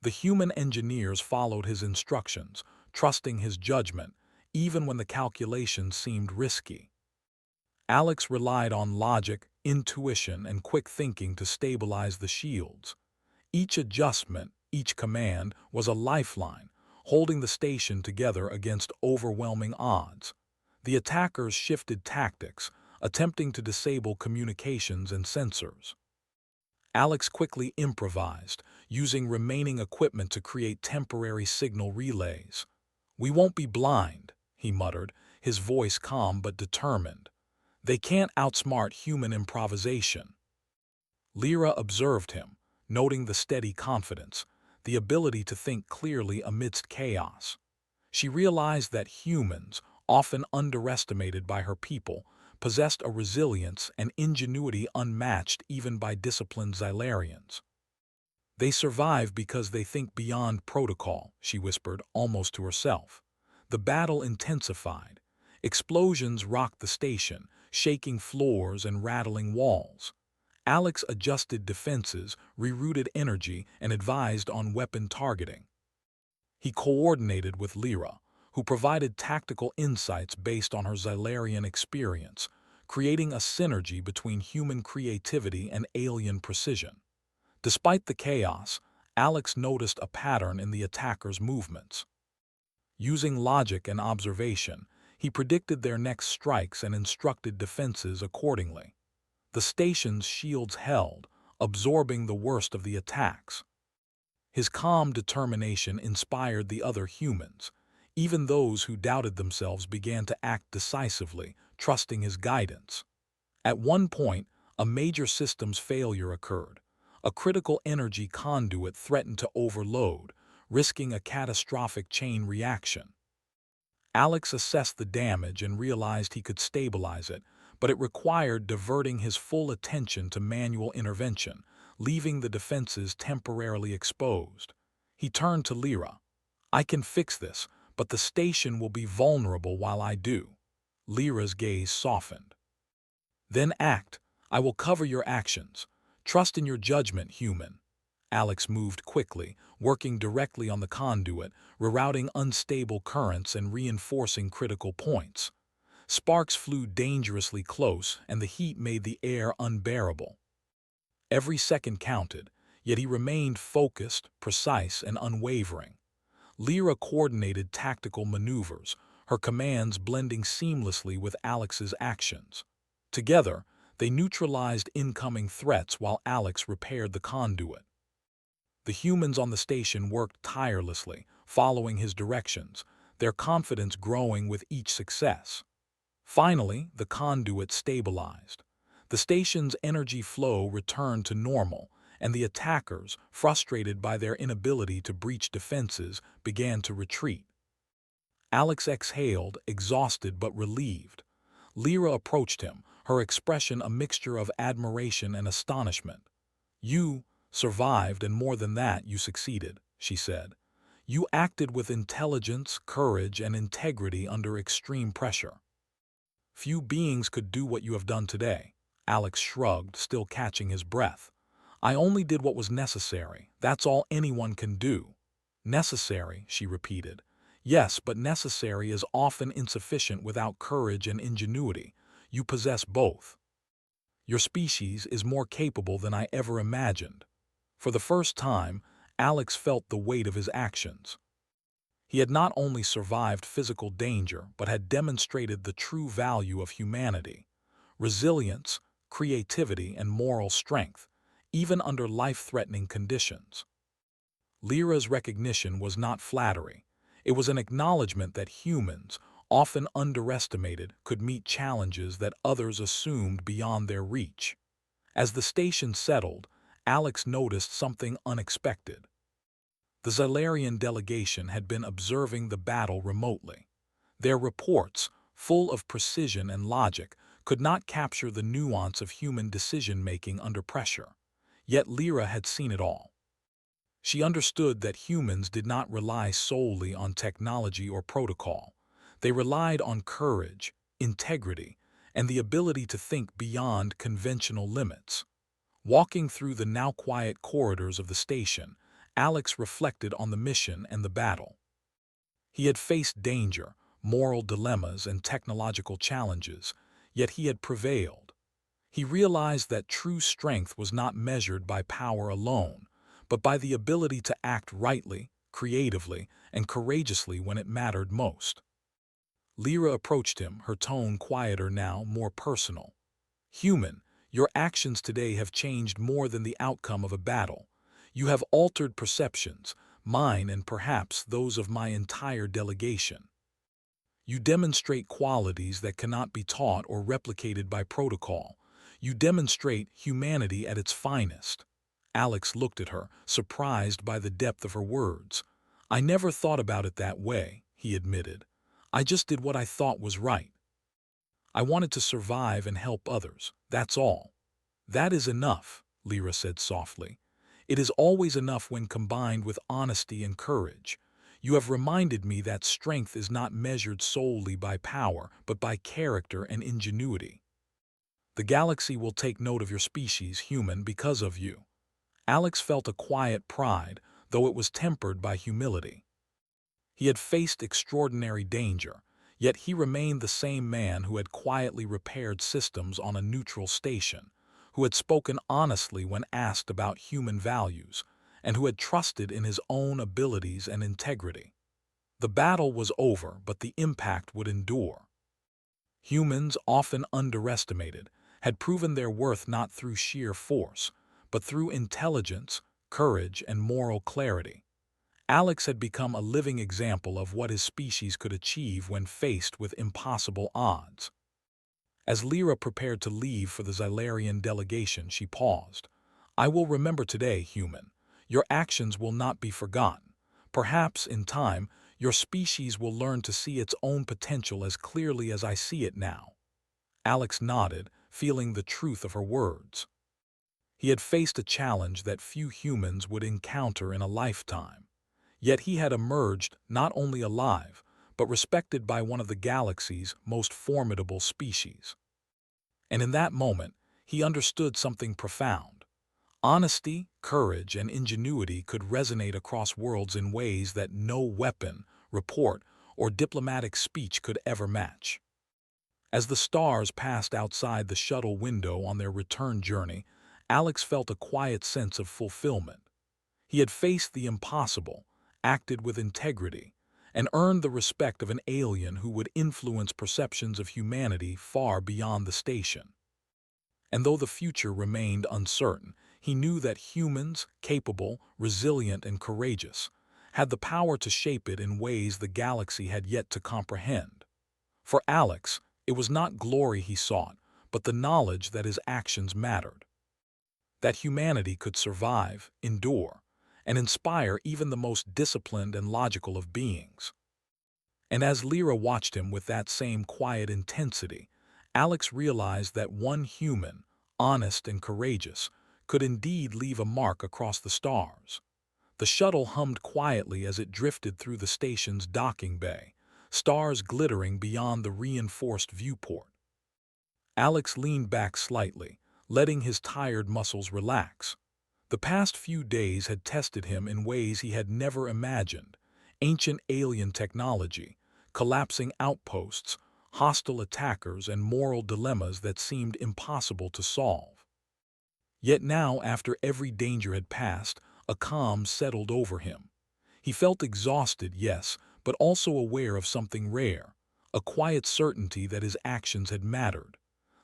The human engineers followed his instructions, trusting his judgment, even when the calculations seemed risky. Alex relied on logic, intuition, and quick thinking to stabilize the shields. Each adjustment, each command, was a lifeline, holding the station together against overwhelming odds. The attackers shifted tactics, attempting to disable communications and sensors. Alex quickly improvised, using remaining equipment to create temporary signal relays. "We won't be blind," he muttered, his voice calm but determined. "They can't outsmart human improvisation." Lyra observed him, noting the steady confidence, the ability to think clearly amidst chaos. She realized that humans, often underestimated by her people, possessed a resilience and ingenuity unmatched even by disciplined Xylarians. "They survive because they think beyond protocol," she whispered, almost to herself. The battle intensified. Explosions rocked the station, shaking floors and rattling walls. Alex adjusted defenses, rerouted energy, and advised on weapon targeting. He coordinated with Lyra, who provided tactical insights based on her Xylarian experience, creating a synergy between human creativity and alien precision. Despite the chaos, Alex noticed a pattern in the attackers' movements. Using logic and observation, he predicted their next strikes and instructed defenses accordingly. The station's shields held, absorbing the worst of the attacks. His calm determination inspired the other humans. Even those who doubted themselves began to act decisively, trusting his guidance. At one point, a major systems failure occurred. A critical energy conduit threatened to overload, risking a catastrophic chain reaction. Alex assessed the damage and realized he could stabilize it, but it required diverting his full attention to manual intervention, leaving the defenses temporarily exposed. He turned to Lyra. "I can fix this, but the station will be vulnerable while I do." Lyra's gaze softened. "Then act. I will cover your actions. Trust in your judgment, human." Alex moved quickly, working directly on the conduit, rerouting unstable currents and reinforcing critical points. Sparks flew dangerously close, and the heat made the air unbearable. Every second counted, yet he remained focused, precise, and unwavering. Lyra coordinated tactical maneuvers, her commands blending seamlessly with Alex's actions. Together, they neutralized incoming threats while Alex repaired the conduit. The humans on the station worked tirelessly, following his directions, their confidence growing with each success. Finally, the conduit stabilized. The station's energy flow returned to normal, and the attackers, frustrated by their inability to breach defenses, began to retreat. Alex exhaled, exhausted but relieved. Lyra approached him, her expression a mixture of admiration and astonishment. "You survived, and more than that, you succeeded," she said. "You acted with intelligence, courage, and integrity under extreme pressure. Few beings could do what you have done today." Alex shrugged, still catching his breath. "I only did what was necessary. That's all anyone can do." "Necessary," she repeated. "Yes, but necessary is often insufficient without courage and ingenuity. You possess both. Your species is more capable than I ever imagined." For the first time, Alex felt the weight of his actions. He had not only survived physical danger, but had demonstrated the true value of humanity: resilience, creativity, and moral strength, even under life-threatening conditions. Lyra's recognition was not flattery. It was an acknowledgement that humans, often underestimated, could meet challenges that others assumed beyond their reach. As the station settled, Alex noticed something unexpected. The Xylarian delegation had been observing the battle remotely. Their reports, full of precision and logic, could not capture the nuance of human decision-making under pressure. Yet Lyra had seen it all. She understood that humans did not rely solely on technology or protocol. They relied on courage, integrity, and the ability to think beyond conventional limits. Walking through the now quiet corridors of the station, Alex reflected on the mission and the battle. He had faced danger, moral dilemmas, and technological challenges, yet he had prevailed. He realized that true strength was not measured by power alone, but by the ability to act rightly, creatively, and courageously when it mattered most. Lyra approached him, her tone quieter now, more personal. "Human, your actions today have changed more than the outcome of a battle. You have altered perceptions, mine and perhaps those of my entire delegation. You demonstrate qualities that cannot be taught or replicated by protocol. You demonstrate humanity at its finest." Alex looked at her, surprised by the depth of her words. "I never thought about it that way," he admitted. "I just did what I thought was right. I wanted to survive and help others, that's all." "That is enough," Lyra said softly. "It is always enough when combined with honesty and courage. You have reminded me that strength is not measured solely by power, but by character and ingenuity. The galaxy will take note of your species, human, because of you." Alex felt a quiet pride, though it was tempered by humility. He had faced extraordinary danger, yet he remained the same man who had quietly repaired systems on a neutral station, who had spoken honestly when asked about human values, and who had trusted in his own abilities and integrity. The battle was over, but the impact would endure. Humans, often underestimated, had proven their worth not through sheer force, but through intelligence, courage, and moral clarity. Alex had become a living example of what his species could achieve when faced with impossible odds. As Lyra prepared to leave for the Xylarian delegation, she paused. "I will remember today, human. Your actions will not be forgotten. Perhaps, in time, your species will learn to see its own potential as clearly as I see it now." Alex nodded, feeling the truth of her words. He had faced a challenge that few humans would encounter in a lifetime. Yet he had emerged not only alive, but respected by one of the galaxy's most formidable species. And in that moment, he understood something profound. Honesty, courage, and ingenuity could resonate across worlds in ways that no weapon, report, or diplomatic speech could ever match. As the stars passed outside the shuttle window on their return journey, Alex felt a quiet sense of fulfillment. He had faced the impossible, acted with integrity, and earned the respect of an alien who would influence perceptions of humanity far beyond the station. And though the future remained uncertain, he knew that humans, capable, resilient, and courageous, had the power to shape it in ways the galaxy had yet to comprehend. For Alex, it was not glory he sought, but the knowledge that his actions mattered. That humanity could survive, endure, and inspire even the most disciplined and logical of beings. And as Lyra watched him with that same quiet intensity, Alex realized that one human, honest and courageous, could indeed leave a mark across the stars. The shuttle hummed quietly as it drifted through the station's docking bay, stars glittering beyond the reinforced viewport. Alex leaned back slightly, letting his tired muscles relax. The past few days had tested him in ways he had never imagined. Ancient alien technology, collapsing outposts, hostile attackers, and moral dilemmas that seemed impossible to solve. Yet now, after every danger had passed, a calm settled over him. He felt exhausted, yes, but also aware of something rare, a quiet certainty that his actions had mattered.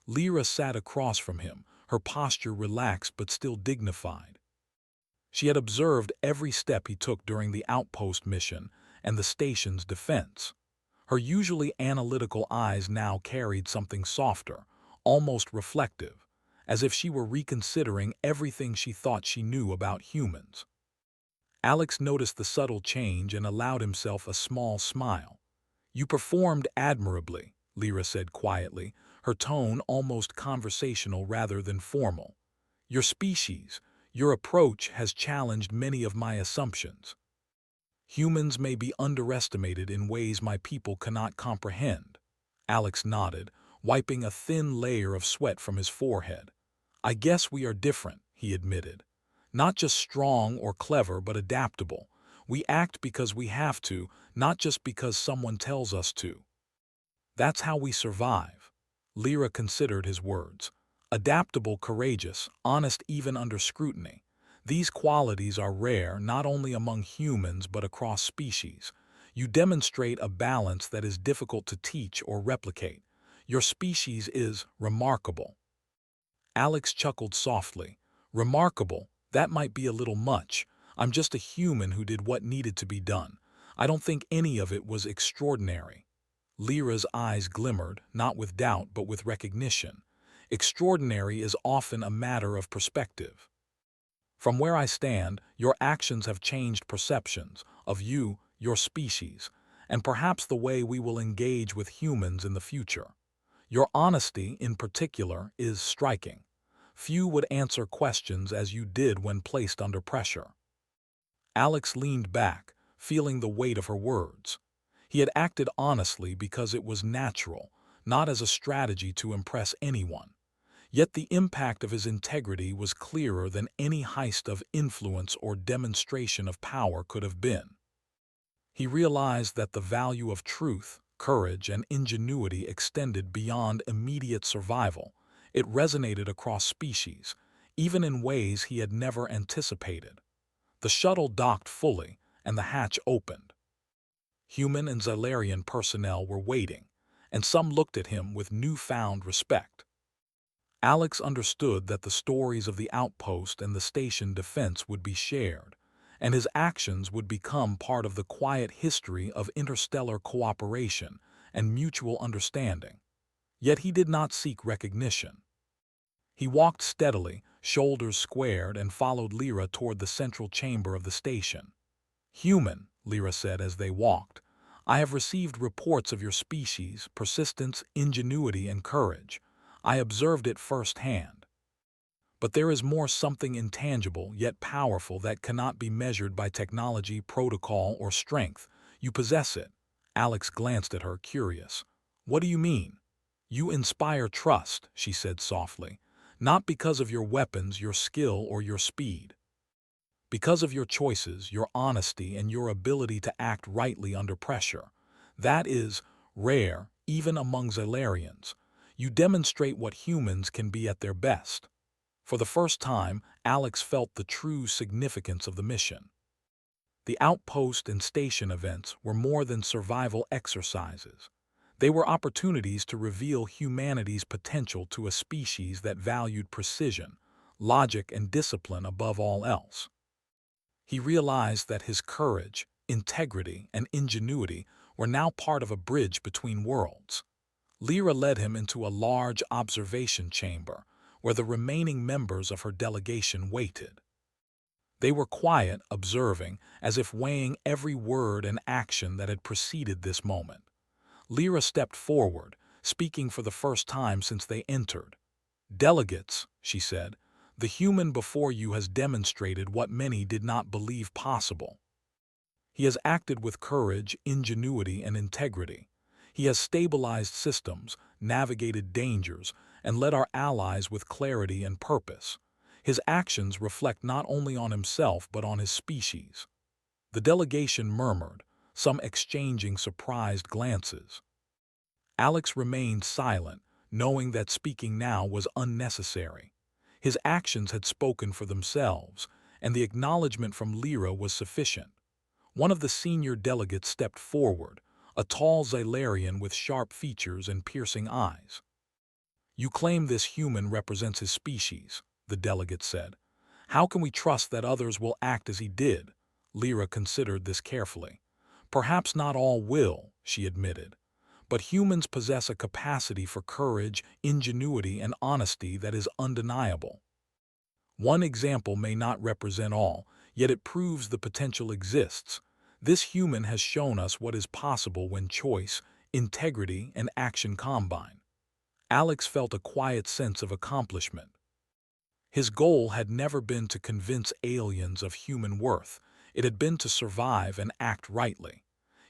Lyra sat across from him, her posture relaxed but still dignified. She had observed every step he took during the outpost mission and the station's defense. Her usually analytical eyes now carried something softer, almost reflective, as if she were reconsidering everything she thought she knew about humans. Alex noticed the subtle change and allowed himself a small smile. "You performed admirably," Lyra said quietly, her tone almost conversational rather than formal. "Your species, your approach has challenged many of my assumptions. Humans may be underestimated in ways my people cannot comprehend." Alex nodded, wiping a thin layer of sweat from his forehead. "I guess we are different," he admitted. "Not just strong or clever, but adaptable. We act because we have to, not just because someone tells us to. That's how we survive." Lyra considered his words. "Adaptable, courageous, honest even under scrutiny. These qualities are rare not only among humans but across species. You demonstrate a balance that is difficult to teach or replicate. Your species is remarkable." Alex chuckled softly. "Remarkable? That might be a little much. I'm just a human who did what needed to be done. I don't think any of it was extraordinary." Lyra's eyes glimmered, not with doubt but with recognition. "Extraordinary is often a matter of perspective. From where I stand, your actions have changed perceptions of you, your species, and perhaps the way we will engage with humans in the future. Your honesty, in particular, is striking. Few would answer questions as you did when placed under pressure." Alex leaned back, feeling the weight of her words. He had acted honestly because it was natural, not as a strategy to impress anyone. Yet the impact of his integrity was clearer than any heist of influence or demonstration of power could have been. He realized that the value of truth, courage, and ingenuity extended beyond immediate survival. It resonated across species, even in ways he had never anticipated. The shuttle docked fully, and the hatch opened. Human and Xylarian personnel were waiting, and some looked at him with newfound respect. Alex understood that the stories of the outpost and the station defense would be shared, and his actions would become part of the quiet history of interstellar cooperation and mutual understanding. Yet he did not seek recognition. He walked steadily, shoulders squared, and followed Lyra toward the central chamber of the station. "Human," Lyra said as they walked, "I have received reports of your species, persistence, ingenuity, and courage. I observed it firsthand. But there is more, something intangible yet powerful that cannot be measured by technology, protocol, or strength. You possess it." Alex glanced at her, curious. "What do you mean?" "You inspire trust," she said softly. "Not because of your weapons, your skill, or your speed. Because of your choices, your honesty, and your ability to act rightly under pressure. That is rare, even among Xylarians. You demonstrate what humans can be at their best." For the first time, Alex felt the true significance of the mission. The outpost and station events were more than survival exercises. They were opportunities to reveal humanity's potential to a species that valued precision, logic, and discipline above all else. He realized that his courage, integrity, and ingenuity were now part of a bridge between worlds. Lyra led him into a large observation chamber, where the remaining members of her delegation waited. They were quiet, observing, as if weighing every word and action that had preceded this moment. Lyra stepped forward, speaking for the first time since they entered. "Delegates," she said, "the human before you has demonstrated what many did not believe possible. He has acted with courage, ingenuity, and integrity. He has stabilized systems, navigated dangers, and led our allies with clarity and purpose. His actions reflect not only on himself but on his species." The delegation murmured, some exchanging surprised glances. Alex remained silent, knowing that speaking now was unnecessary. His actions had spoken for themselves, and the acknowledgement from Lyra was sufficient. One of the senior delegates stepped forward, a tall Xylarian with sharp features and piercing eyes. "You claim this human represents his species," the delegate said. "How can we trust that others will act as he did?" Lyra considered this carefully. "Perhaps not all will," she admitted. "But humans possess a capacity for courage, ingenuity, and honesty that is undeniable. One example may not represent all, yet it proves the potential exists. This human has shown us what is possible when choice, integrity, and action combine." Alex felt a quiet sense of accomplishment. His goal had never been to convince aliens of human worth. It had been to survive and act rightly.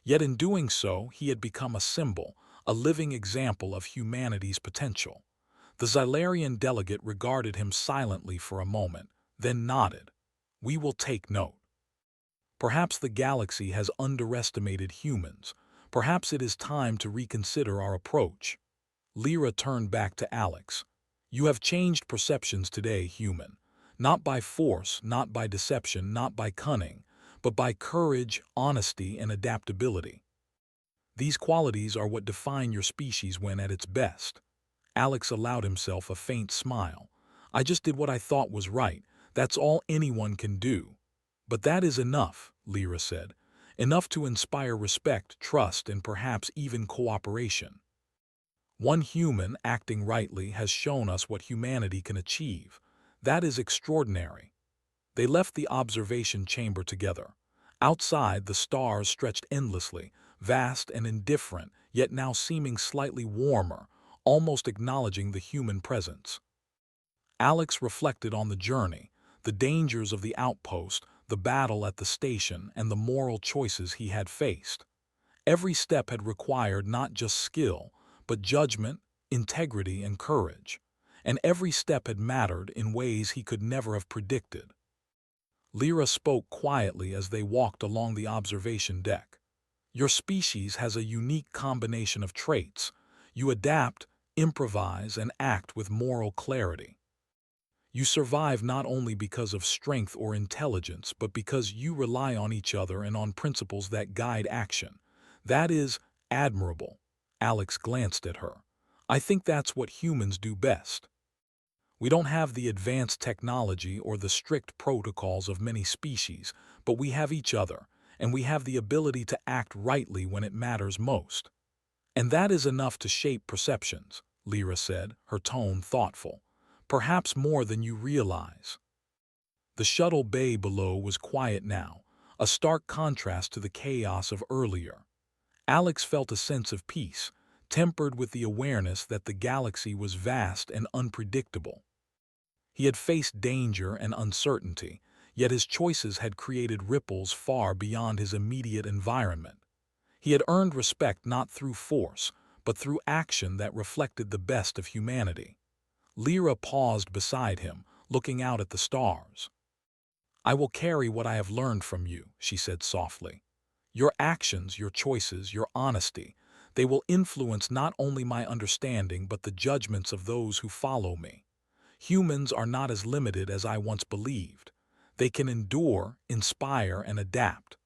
Yet in doing so, he had become a symbol, a living example of humanity's potential. The Xylarian delegate regarded him silently for a moment, then nodded. "We will take note. Perhaps the galaxy has underestimated humans. Perhaps it is time to reconsider our approach." Lyra turned back to Alex. "You have changed perceptions today, human. Not by force, not by deception, not by cunning, but by courage, honesty, and adaptability. These qualities are what define your species when at its best." Alex allowed himself a faint smile. "I just did what I thought was right. That's all anyone can do." "But that is enough," Lyra said. "Enough to inspire respect, trust, and perhaps even cooperation. One human acting rightly has shown us what humanity can achieve. That is extraordinary." They left the observation chamber together. Outside, the stars stretched endlessly, vast and indifferent, yet now seeming slightly warmer, almost acknowledging the human presence. Alex reflected on the journey, the dangers of the outpost, the battle at the station, and the moral choices he had faced. Every step had required not just skill, but judgment, integrity, and courage. And every step had mattered in ways he could never have predicted. Lyra spoke quietly as they walked along the observation deck. "Your species has a unique combination of traits. You adapt, improvise, and act with moral clarity. You survive not only because of strength or intelligence, but because you rely on each other and on principles that guide action. That is admirable." Alex glanced at her. "I think that's what humans do best." We don't have the advanced technology or the strict protocols of many species, but we have each other, and we have the ability to act rightly when it matters most. And that is enough to shape perceptions, Lyra said, her tone thoughtful. Perhaps more than you realize. The shuttle bay below was quiet now, a stark contrast to the chaos of earlier. Alex felt a sense of peace, tempered with the awareness that the galaxy was vast and unpredictable. He had faced danger and uncertainty, yet his choices had created ripples far beyond his immediate environment. He had earned respect not through force, but through action that reflected the best of humanity. Lyra paused beside him, looking out at the stars. "I will carry what I have learned from you," she said softly. "Your actions, your choices, your honesty, they will influence not only my understanding but the judgments of those who follow me. Humans are not as limited as I once believed. They can endure, inspire, and adapt.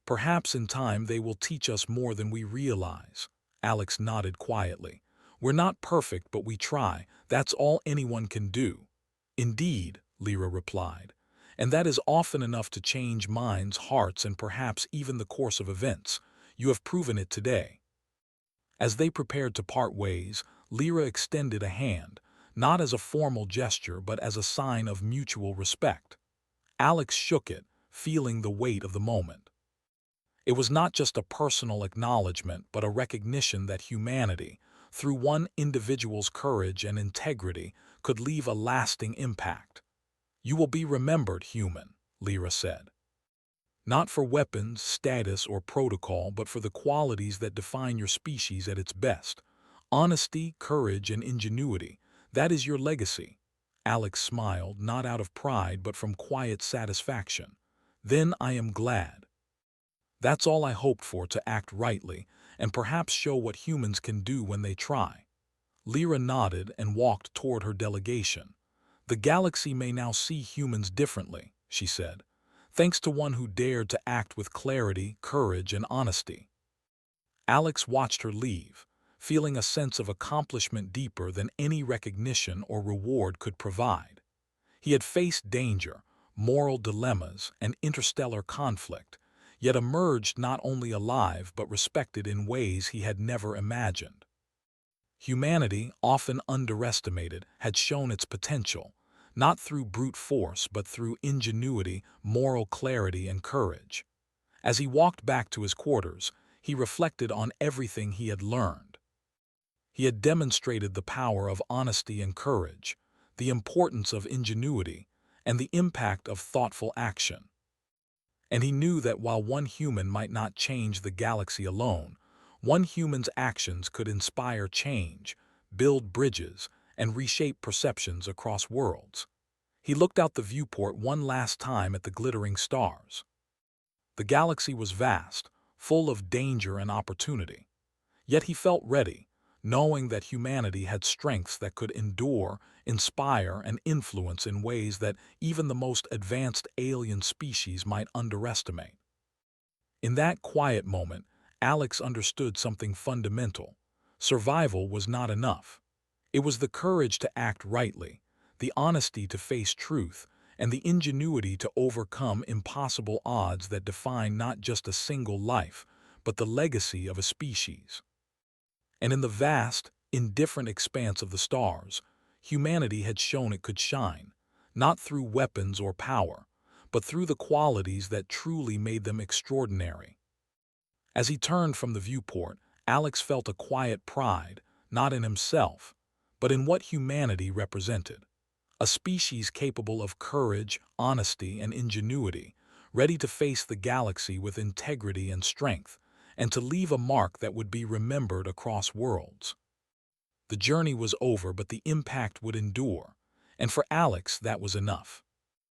Perhaps in time they will teach us more than we realize." Alex nodded quietly. "We're not perfect, but we try. That's all anyone can do." "Indeed," Lyra replied, "and that is often enough to change minds, hearts, and perhaps even the course of events. You have proven it today." As they prepared to part ways, Lyra extended a hand, not as a formal gesture but as a sign of mutual respect. Alex shook it, feeling the weight of the moment. It was not just a personal acknowledgement but a recognition that humanity, through one individual's courage and integrity, could leave a lasting impact. "You will be remembered, human," Lyra said. "Not for weapons, status, or protocol, but for the qualities that define your species at its best. Honesty, courage, and ingenuity. That is your legacy." Alex smiled, not out of pride but from quiet satisfaction. "Then I am glad. That's all I hoped for, to act rightly, and perhaps show what humans can do when they try." Lyra nodded and walked toward her delegation. "The galaxy may now see humans differently," she said, "thanks to one who dared to act with clarity, courage, and honesty." Alex watched her leave, feeling a sense of accomplishment deeper than any recognition or reward could provide. He had faced danger, moral dilemmas, and interstellar conflict, yet emerged not only alive but respected in ways he had never imagined. Humanity, often underestimated, had shown its potential, not through brute force but through ingenuity, moral clarity, and courage. As he walked back to his quarters, he reflected on everything he had learned. He had demonstrated the power of honesty and courage, the importance of ingenuity, and the impact of thoughtful action. And he knew that while one human might not change the galaxy alone, one human's actions could inspire change, build bridges, and reshape perceptions across worlds. He looked out the viewport one last time at the glittering stars. The galaxy was vast, full of danger and opportunity. Yet he felt ready, knowing that humanity had strengths that could endure, inspire, and influence in ways that even the most advanced alien species might underestimate. In that quiet moment, Alex understood something fundamental. Survival was not enough. It was the courage to act rightly, the honesty to face truth, and the ingenuity to overcome impossible odds that define not just a single life, but the legacy of a species. And in the vast, indifferent expanse of the stars, humanity had shown it could shine, not through weapons or power, but through the qualities that truly made them extraordinary. As he turned from the viewport, Alex felt a quiet pride, not in himself, but in what humanity represented. A species capable of courage, honesty, and ingenuity, ready to face the galaxy with integrity and strength, and to leave a mark that would be remembered across worlds. The journey was over, but the impact would endure, and for Alex that was enough.